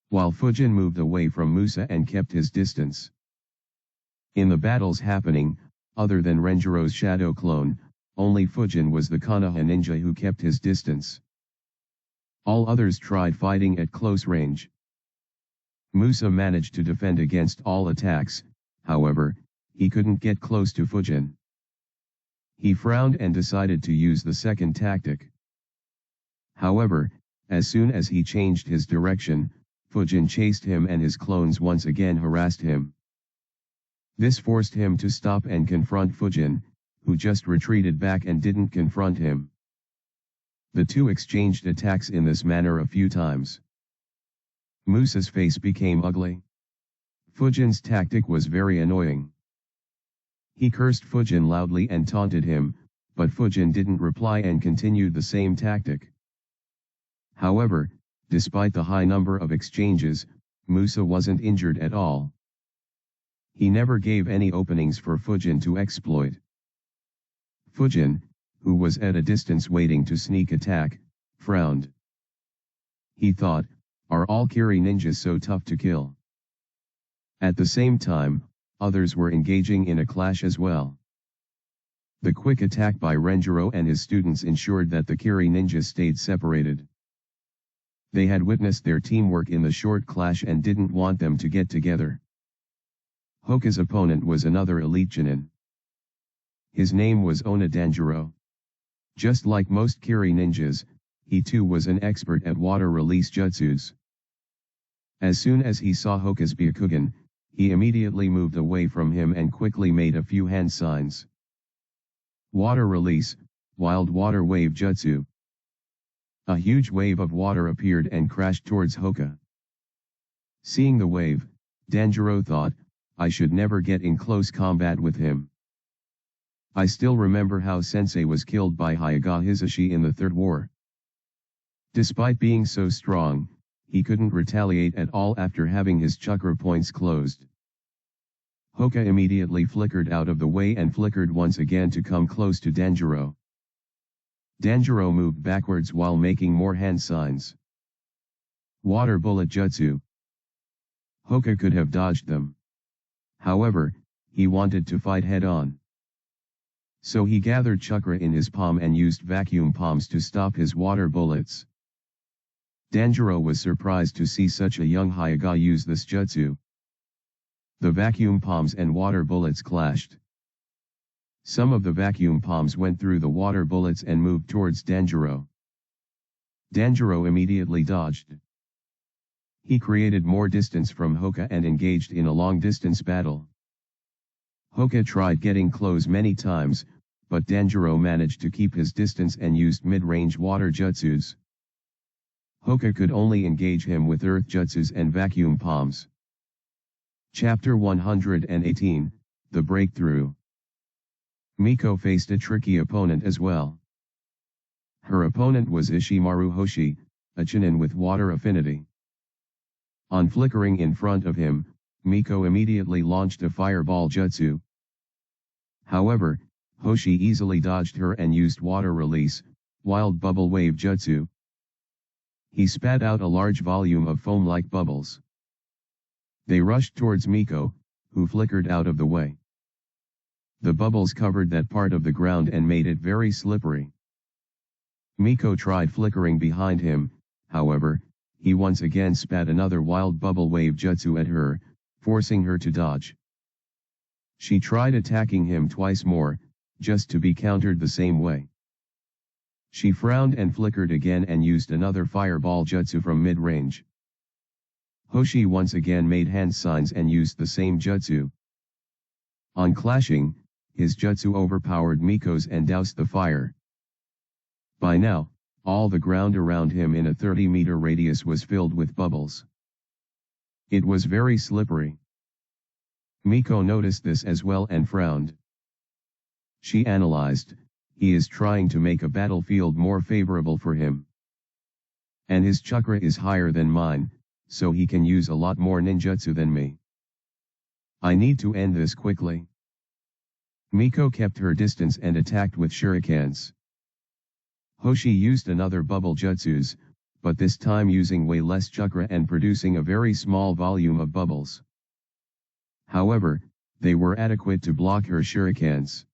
while Fujin moved away from Musa and kept his distance. In the battles happening, other than Renjiro's shadow clone, only Fujin was the Konoha ninja who kept his distance. All others tried fighting at close range. Musa managed to defend against all attacks, however, he couldn't get close to Fujin. He frowned and decided to use the second tactic. However, as soon as he changed his direction, Fujin chased him and his clones once again harassed him. This forced him to stop and confront Fujin, who just retreated back and didn't confront him. The 2 exchanged attacks in this manner a few times. Musa's face became ugly. Fujin's tactic was very annoying. He cursed Fujin loudly and taunted him, but Fujin didn't reply and continued the same tactic. However, despite the high number of exchanges, Musa wasn't injured at all. He never gave any openings for Fujin to exploit. Fujin, who was at a distance waiting to sneak attack, frowned. He thought, are all Kiri ninjas so tough to kill? At the same time, others were engaging in a clash as well. The quick attack by Renjiro and his students ensured that the Kiri ninjas stayed separated. They had witnessed their teamwork in the short clash and didn't want them to get together. Hoka's opponent was another elite Chunin. His name was Ona Danjiro. Just like most Kiri ninjas, he too was an expert at water release jutsus. As soon as he saw Hoka's Byakugan, he immediately moved away from him and quickly made a few hand signs. Water release, Wild Water Wave Jutsu. A huge wave of water appeared and crashed towards Hoka. Seeing the wave, Danjiro thought, I should never get in close combat with him. I still remember how Sensei was killed by Hyuga Hisashi in the Third War. Despite being so strong, he couldn't retaliate at all after having his chakra points closed. Hoka immediately flickered out of the way and flickered once again to come close to Danjiro. Danjiro moved backwards while making more hand signs. Water Bullet Jutsu. Hoka could have dodged them. However, he wanted to fight head-on. So he gathered chakra in his palm and used vacuum palms to stop his water bullets. Danjiro was surprised to see such a young Hyuga use this jutsu. The vacuum palms and water bullets clashed. Some of the vacuum palms went through the water bullets and moved towards Danjiro. Danjiro immediately dodged. He created more distance from Hoka and engaged in a long-distance battle. Hoka tried getting close many times, but Danjiro managed to keep his distance and used mid-range water jutsus. Hoka could only engage him with earth jutsus and vacuum palms. Chapter 118, The Breakthrough. Miko faced a tricky opponent as well. Her opponent was Ishimaru Hoshi, a Chunin with water affinity. On flickering in front of him, Miko immediately launched a fireball jutsu. However, Hoshi easily dodged her and used water release, wild bubble wave jutsu. He spat out a large volume of foam-like bubbles. They rushed towards Miko, who flickered out of the way. The bubbles covered that part of the ground and made it very slippery. Miko tried flickering behind him, however, he once again spat another wild bubble wave jutsu at her, forcing her to dodge. She tried attacking him twice more, just to be countered the same way. She frowned and flickered again and used another fireball jutsu from mid-range. Hoshi once again made hand signs and used the same jutsu. On clashing, his jutsu overpowered Miko's and doused the fire. By now, all the ground around him in a 30-meter radius was filled with bubbles. It was very slippery. Miko noticed this as well and frowned. She analyzed, he is trying to make a battlefield more favorable for him. And his chakra is higher than mine, so he can use a lot more ninjutsu than me. I need to end this quickly. Miko kept her distance and attacked with shurikens. Hoshi used another bubble jutsus, but this time using way less chakra and producing a very small volume of bubbles. However, they were adequate to block her shurikens.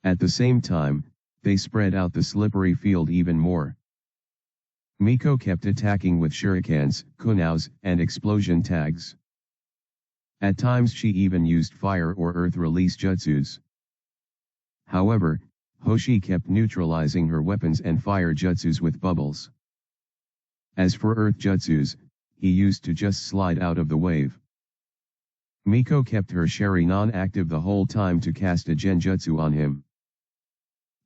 At the same time, they spread out the slippery field even more. Miko kept attacking with shurikens, kunaus, and explosion tags. At times she even used fire or earth release jutsus. However, Hoshi kept neutralizing her weapons and fire jutsus with bubbles. As for earth jutsus, he used to just slide out of the wave. Miko kept her Sharingan active the whole time to cast a genjutsu on him.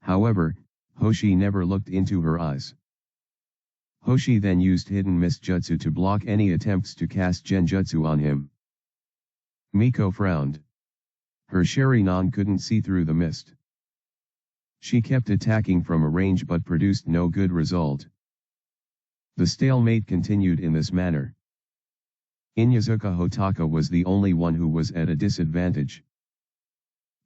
However, Hoshi never looked into her eyes. Hoshi then used hidden mist jutsu to block any attempts to cast genjutsu on him. Miko frowned. Her Sharingan couldn't see through the mist. She kept attacking from a range but produced no good result. The stalemate continued in this manner. Inyazuka Hotaka was the only one who was at a disadvantage.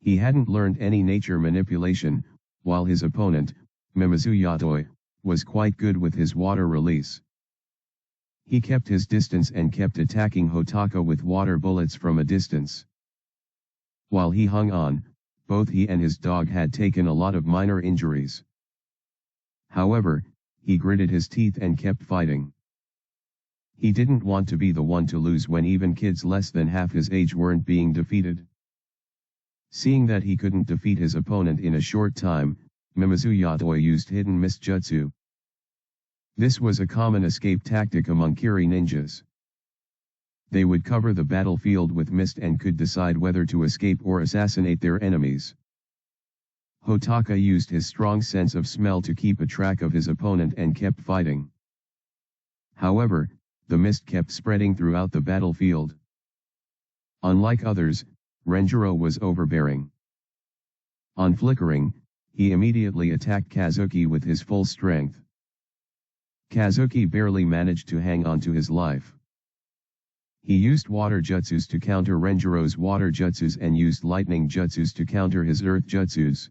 He hadn't learned any nature manipulation, while his opponent, Mimizu Yatoi, was quite good with his water release. He kept his distance and kept attacking Hotaka with water bullets from a distance. While he hung on, both he and his dog had taken a lot of minor injuries. However, he gritted his teeth and kept fighting. He didn't want to be the one to lose when even kids less than half his age weren't being defeated. Seeing that he couldn't defeat his opponent in a short time, Mimizu Yatoi used hidden mist jutsu. This was a common escape tactic among Kiri ninjas. They would cover the battlefield with mist and could decide whether to escape or assassinate their enemies. Hotaka used his strong sense of smell to keep a track of his opponent and kept fighting. However, the mist kept spreading throughout the battlefield. Unlike others, Renjiro was overbearing. On flickering, he immediately attacked Kazuki with his full strength. Kazuki barely managed to hang on to his life. He used water jutsus to counter Renjiro's water jutsus and used lightning jutsus to counter his earth jutsus.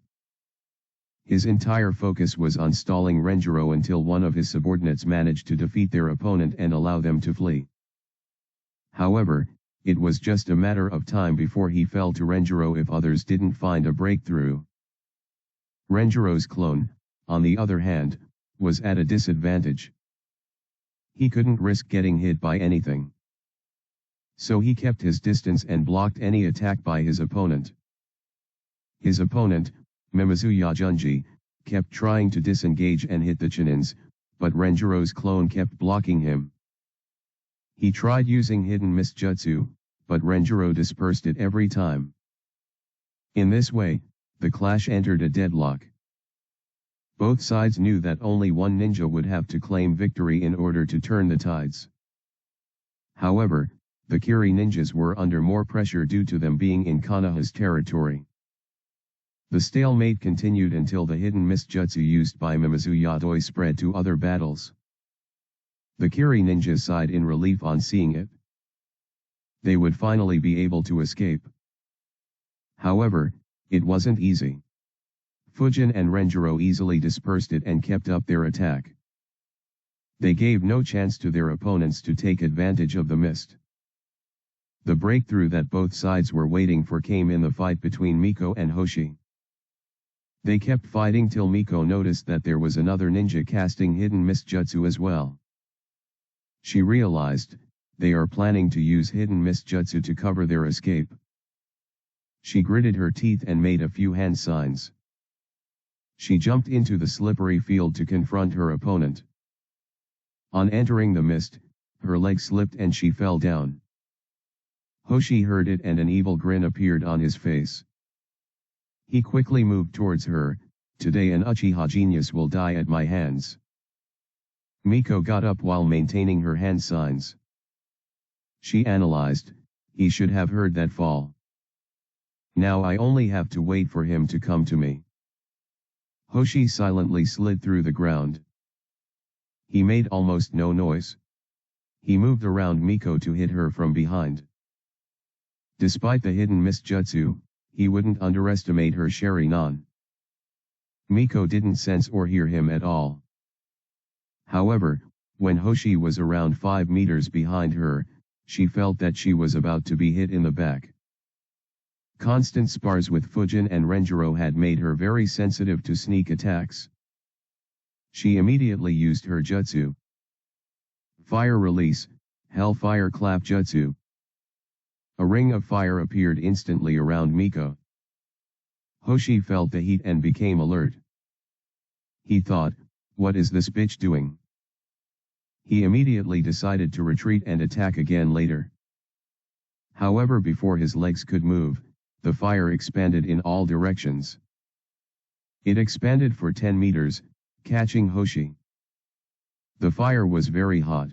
His entire focus was on stalling Renjiro until one of his subordinates managed to defeat their opponent and allow them to flee. However, it was just a matter of time before he fell to Renjiro if others didn't find a breakthrough. Renjiro's clone, on the other hand, was at a disadvantage. He couldn't risk getting hit by anything. So he kept his distance and blocked any attack by his opponent. His opponent, Mimizuya Junji, kept trying to disengage and hit the Chunins, but Renjiro's clone kept blocking him. He tried using hidden mist jutsu, but Renjiro dispersed it every time. In this way, the clash entered a deadlock. Both sides knew that only one ninja would have to claim victory in order to turn the tides. However, the Kiri ninjas were under more pressure due to them being in Konoha's territory. The stalemate continued until the hidden mist jutsu used by Mimizuya Doi spread to other battles. The Kiri ninjas sighed in relief on seeing it. They would finally be able to escape. However, it wasn't easy. Fujin and Renjiro easily dispersed it and kept up their attack. They gave no chance to their opponents to take advantage of the mist. The breakthrough that both sides were waiting for came in the fight between Miko and Hoshi. They kept fighting till Miko noticed that there was another ninja casting hidden mist jutsu as well. She realized, they are planning to use hidden mist jutsu to cover their escape. She gritted her teeth and made a few hand signs. She jumped into the slippery field to confront her opponent. On entering the mist, her leg slipped and she fell down. Hoshi heard it and an evil grin appeared on his face. He quickly moved towards her. Today an Uchiha genius will die at my hands. Miko got up while maintaining her hand signs. She analyzed, he should have heard that fall. Now I only have to wait for him to come to me. Hoshi silently slid through the ground. He made almost no noise. He moved around Miko to hit her from behind. Despite the hidden mist jutsu, he wouldn't underestimate her Sharingan. Miko didn't sense or hear him at all. However, when Hoshi was around 5 meters behind her, she felt that she was about to be hit in the back. Constant spars with Fujin and Renjiro had made her very sensitive to sneak attacks. She immediately used her jutsu. Fire release, Hellfire Clap Jutsu. A ring of fire appeared instantly around Miko. Hoshi felt the heat and became alert. He thought, what is this bitch doing? He immediately decided to retreat and attack again later. However, before his legs could move, the fire expanded in all directions. It expanded for 10 meters, catching Hoshi. The fire was very hot.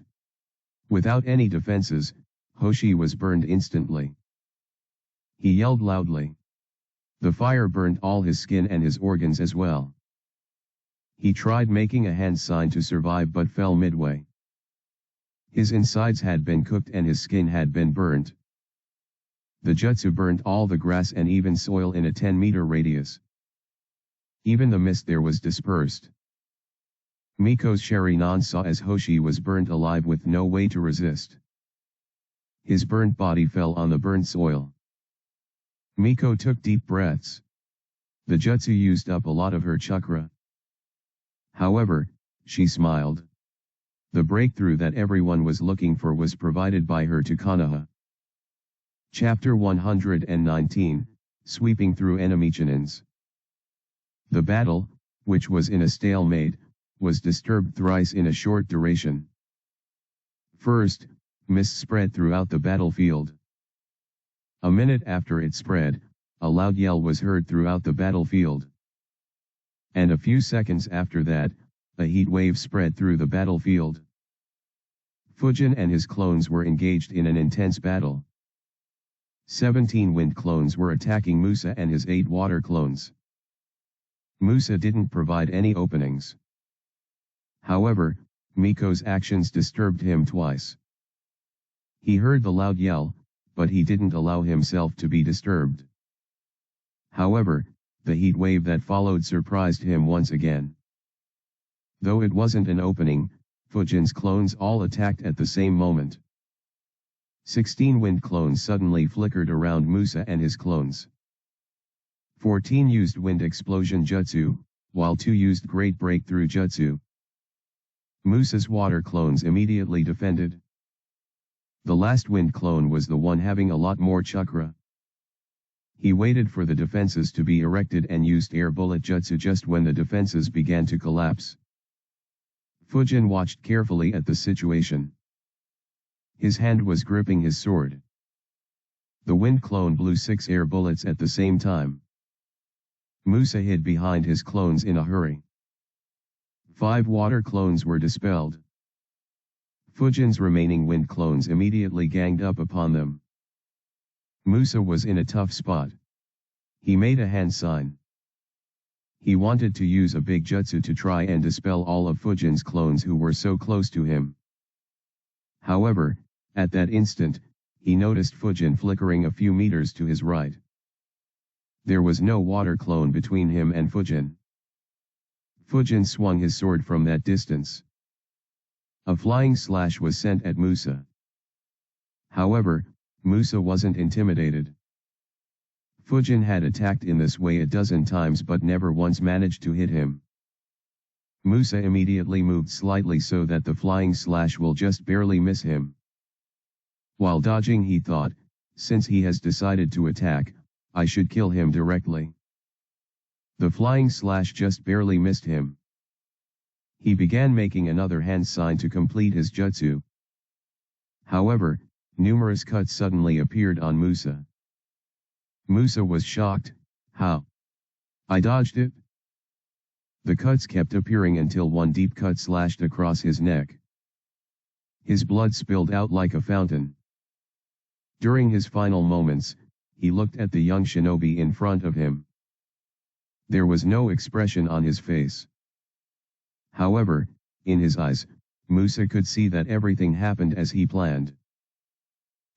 Without any defenses, Hoshi was burned instantly. He yelled loudly. The fire burned all his skin and his organs as well. He tried making a hand sign to survive but fell midway. His insides had been cooked and his skin had been burnt. The jutsu burnt all the grass and even soil in a 10-meter radius. Even the mist there was dispersed. Miko's Sharingan saw as Hoshi was burnt alive with no way to resist. His burnt body fell on the burnt soil. Miko took deep breaths. The jutsu used up a lot of her chakra. However, she smiled. The breakthrough that everyone was looking for was provided by her to Konoha. Chapter 119, Sweeping Through Enemy Chunins. The battle, which was in a stalemate, was disturbed thrice in a short duration. First, mist spread throughout the battlefield. A minute after it spread, a loud yell was heard throughout the battlefield. And a few seconds after that, a heat wave spread through the battlefield. Fujin and his clones were engaged in an intense battle. 17 wind clones were attacking Musa and his 8 water clones. Musa didn't provide any openings. However, Miko's actions disturbed him twice. He heard the loud yell, but he didn't allow himself to be disturbed. However, the heat wave that followed surprised him once again. Though it wasn't an opening, Fujin's clones all attacked at the same moment. 16 wind clones suddenly flickered around Musa and his clones. 14 used wind explosion jutsu, while 2 used great breakthrough jutsu. Musa's water clones immediately defended. The last wind clone was the one having a lot more chakra. He waited for the defenses to be erected and used air bullet jutsu just when the defenses began to collapse. Fujin watched carefully at the situation. His hand was gripping his sword. The wind clone blew 6 air bullets at the same time. Musa hid behind his clones in a hurry. 5 water clones were dispelled. Fujin's remaining wind clones immediately ganged up upon them. Musa was in a tough spot. He made a hand sign. He wanted to use a big jutsu to try and dispel all of Fujin's clones who were so close to him. However, at that instant, he noticed Fujin flickering a few meters to his right. There was no water clone between him and Fujin. Fujin swung his sword from that distance. A flying slash was sent at Musa. However, Musa wasn't intimidated. Fujin had attacked in this way a dozen times but never once managed to hit him. Musa immediately moved slightly so that the flying slash will just barely miss him. While dodging, he thought, since he has decided to attack, I should kill him directly. The flying slash just barely missed him. He began making another hand sign to complete his jutsu. However, numerous cuts suddenly appeared on Musa. Musa was shocked. How? I dodged it? The cuts kept appearing until one deep cut slashed across his neck. His blood spilled out like a fountain. During his final moments, he looked at the young shinobi in front of him. There was no expression on his face. However, in his eyes, Musa could see that everything happened as he planned.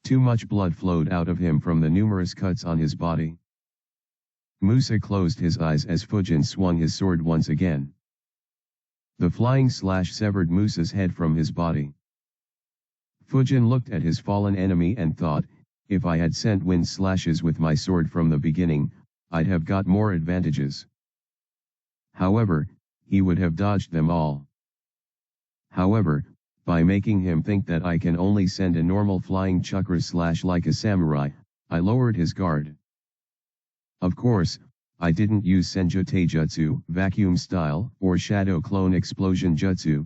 Too much blood flowed out of him from the numerous cuts on his body. Musa closed his eyes as Fujin swung his sword once again. The flying slash severed Musa's head from his body. Fujin looked at his fallen enemy and thought, if I had sent wind slashes with my sword from the beginning, I'd have got more advantages. However, he would have dodged them all. However, by making him think that I can only send a normal flying chakra slash like a samurai, I lowered his guard. Of course, I didn't use Senju Taijutsu, vacuum style, or shadow clone explosion jutsu.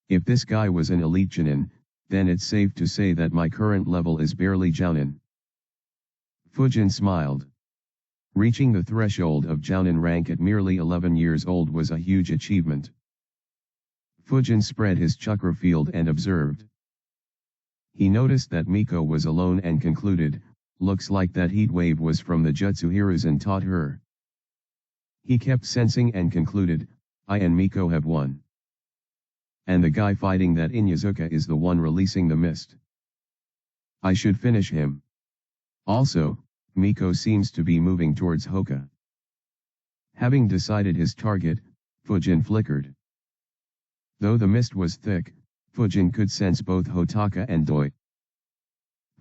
If this guy was an elite Chunin, then it's safe to say that my current level is barely Jounin. Fujin smiled. Reaching the threshold of Jounin rank at merely 11 years old was a huge achievement. Fujin spread his chakra field and observed. He noticed that Miko was alone and concluded, looks like that heat wave was from the jutsu Hiruzen taught her. He kept sensing and concluded, I and Miko have won. And the guy fighting that Inyazuka is the one releasing the mist. I should finish him. Also, Miko seems to be moving towards Hoka. Having decided his target, Fujin flickered. Though the mist was thick, Fujin could sense both Hotaka and Doi.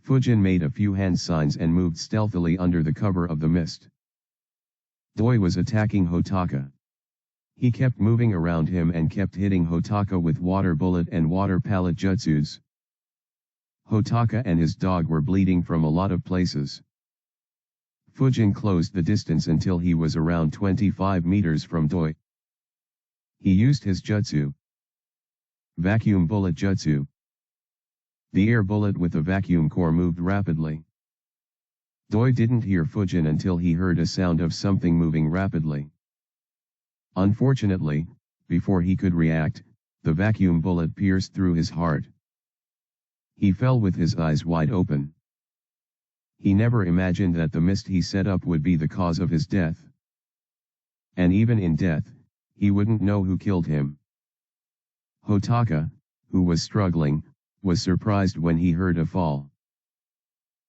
Fujin made a few hand signs and moved stealthily under the cover of the mist. Doi was attacking Hotaka. He kept moving around him and kept hitting Hotaka with water bullet and water pallet jutsus. Hotaka and his dog were bleeding from a lot of places. Fujin closed the distance until he was around 25 meters from Doi. He used his jutsu. Vacuum bullet jutsu. The air bullet with a vacuum core moved rapidly. Doi didn't hear Fujin until he heard a sound of something moving rapidly. Unfortunately, before he could react, the vacuum bullet pierced through his heart. He fell with his eyes wide open. He never imagined that the mist he set up would be the cause of his death. And even in death, he wouldn't know who killed him. Hotaka, who was struggling, was surprised when he heard a fall.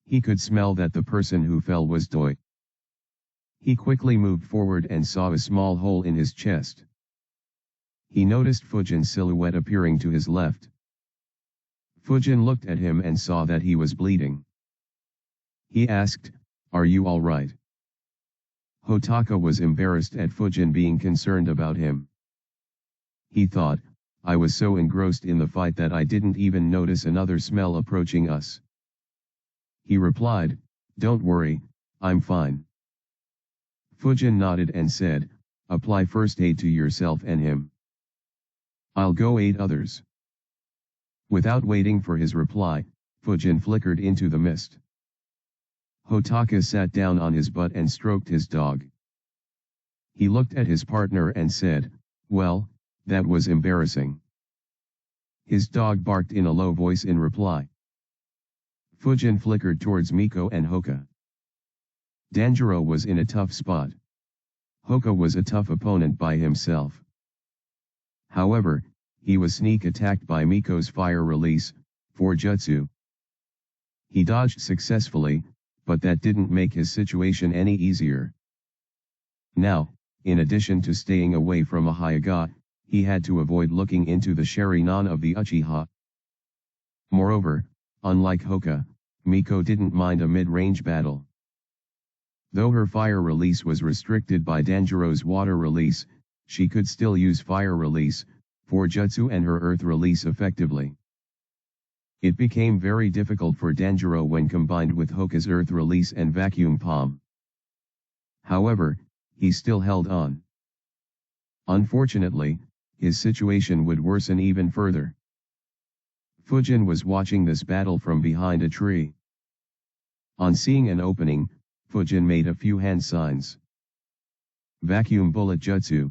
He could smell that the person who fell was Doi. He quickly moved forward and saw a small hole in his chest. He noticed Fujin's silhouette appearing to his left. Fujin looked at him and saw that he was bleeding. He asked, "Are you all right?" Hotaka was embarrassed at Fujin being concerned about him. He thought, "I was so engrossed in the fight that I didn't even notice another smell approaching us." He replied, "Don't worry, I'm fine." Fujin nodded and said, "Apply first aid to yourself and him. I'll go aid others." Without waiting for his reply, Fujin flickered into the mist. Hotaka sat down on his butt and stroked his dog. He looked at his partner and said, "Well, that was embarrassing." His dog barked in a low voice in reply. Fujin flickered towards Miko and Hoka. Danjiro was in a tough spot. Hoka was a tough opponent by himself. However, he was sneak attacked by Miko's fire release, Forjutsu. He dodged successfully, but that didn't make his situation any easier. Now, in addition to staying away from a Hyuga, he had to avoid looking into the Sharingan of the Uchiha. Moreover, unlike Hoka, Miko didn't mind a mid-range battle. Though her fire release was restricted by Danjiro's water release, she could still use fire release, Forjutsu and her earth release effectively. It became very difficult for Danjiro when combined with Hoka's earth release and vacuum palm. However, he still held on. Unfortunately, his situation would worsen even further. Fujin was watching this battle from behind a tree. On seeing an opening, Fujin made a few hand signs. Vacuum bullet jutsu.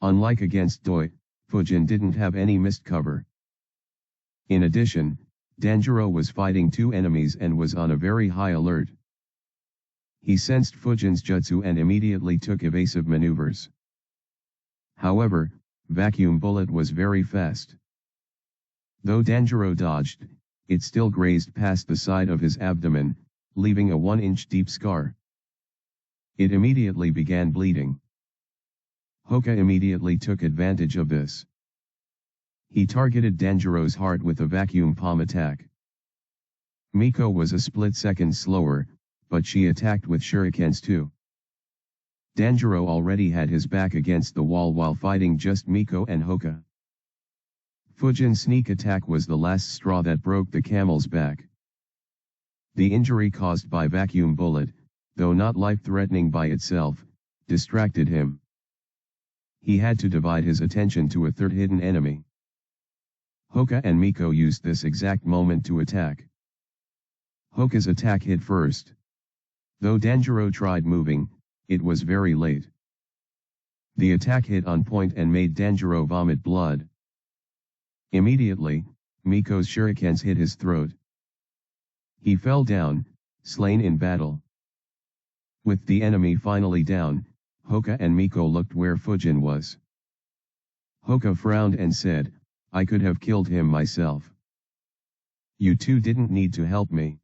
Unlike against Doi, Fujin didn't have any mist cover. In addition, Danjiro was fighting two enemies and was on a very high alert. He sensed Fujin's jutsu and immediately took evasive maneuvers. However, vacuum bullet was very fast. Though Danjiro dodged, it still grazed past the side of his abdomen, leaving a 1-inch deep scar. It immediately began bleeding. Hoka immediately took advantage of this. He targeted Danjiro's heart with a vacuum palm attack. Miko was a split second slower, but she attacked with shurikens too. Danjiro already had his back against the wall while fighting just Miko and Hoka. Fujin's sneak attack was the last straw that broke the camel's back. The injury caused by vacuum bullet, though not life-threatening by itself, distracted him. He had to divide his attention to a third hidden enemy. Hoka and Miko used this exact moment to attack. Hoka's attack hit first. Though Danjiro tried moving, it was very late. The attack hit on point and made Danjiro vomit blood. Immediately, Miko's shurikens hit his throat. He fell down, slain in battle. With the enemy finally down, Hoka and Miko looked where Fujin was. Hoka frowned and said, "I could have killed him myself. You two didn't need to help me."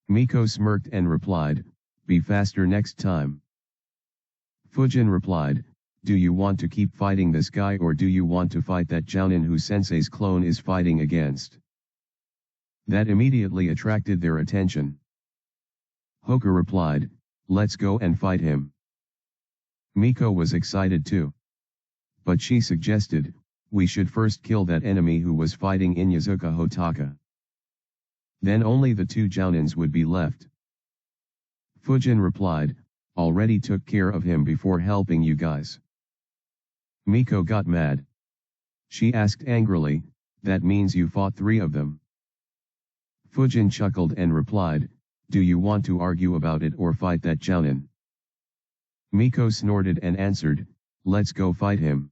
Miko smirked and replied, "Be faster next time." Fujin replied, "Do you want to keep fighting this guy or do you want to fight that Jounin who Sensei's clone is fighting against?" That immediately attracted their attention. Hoka replied, "Let's go and fight him." Miko was excited too. But she suggested, "We should first kill that enemy who was fighting Inyazuka Hotaka. Then only the two Jounins would be left." Fujin replied, "Already took care of him before helping you guys." Miko got mad. She asked angrily, "That means you fought 3 of them?" Fujin chuckled and replied, "Do you want to argue about it or fight that Jounin?" Miko snorted and answered, let's go fight him.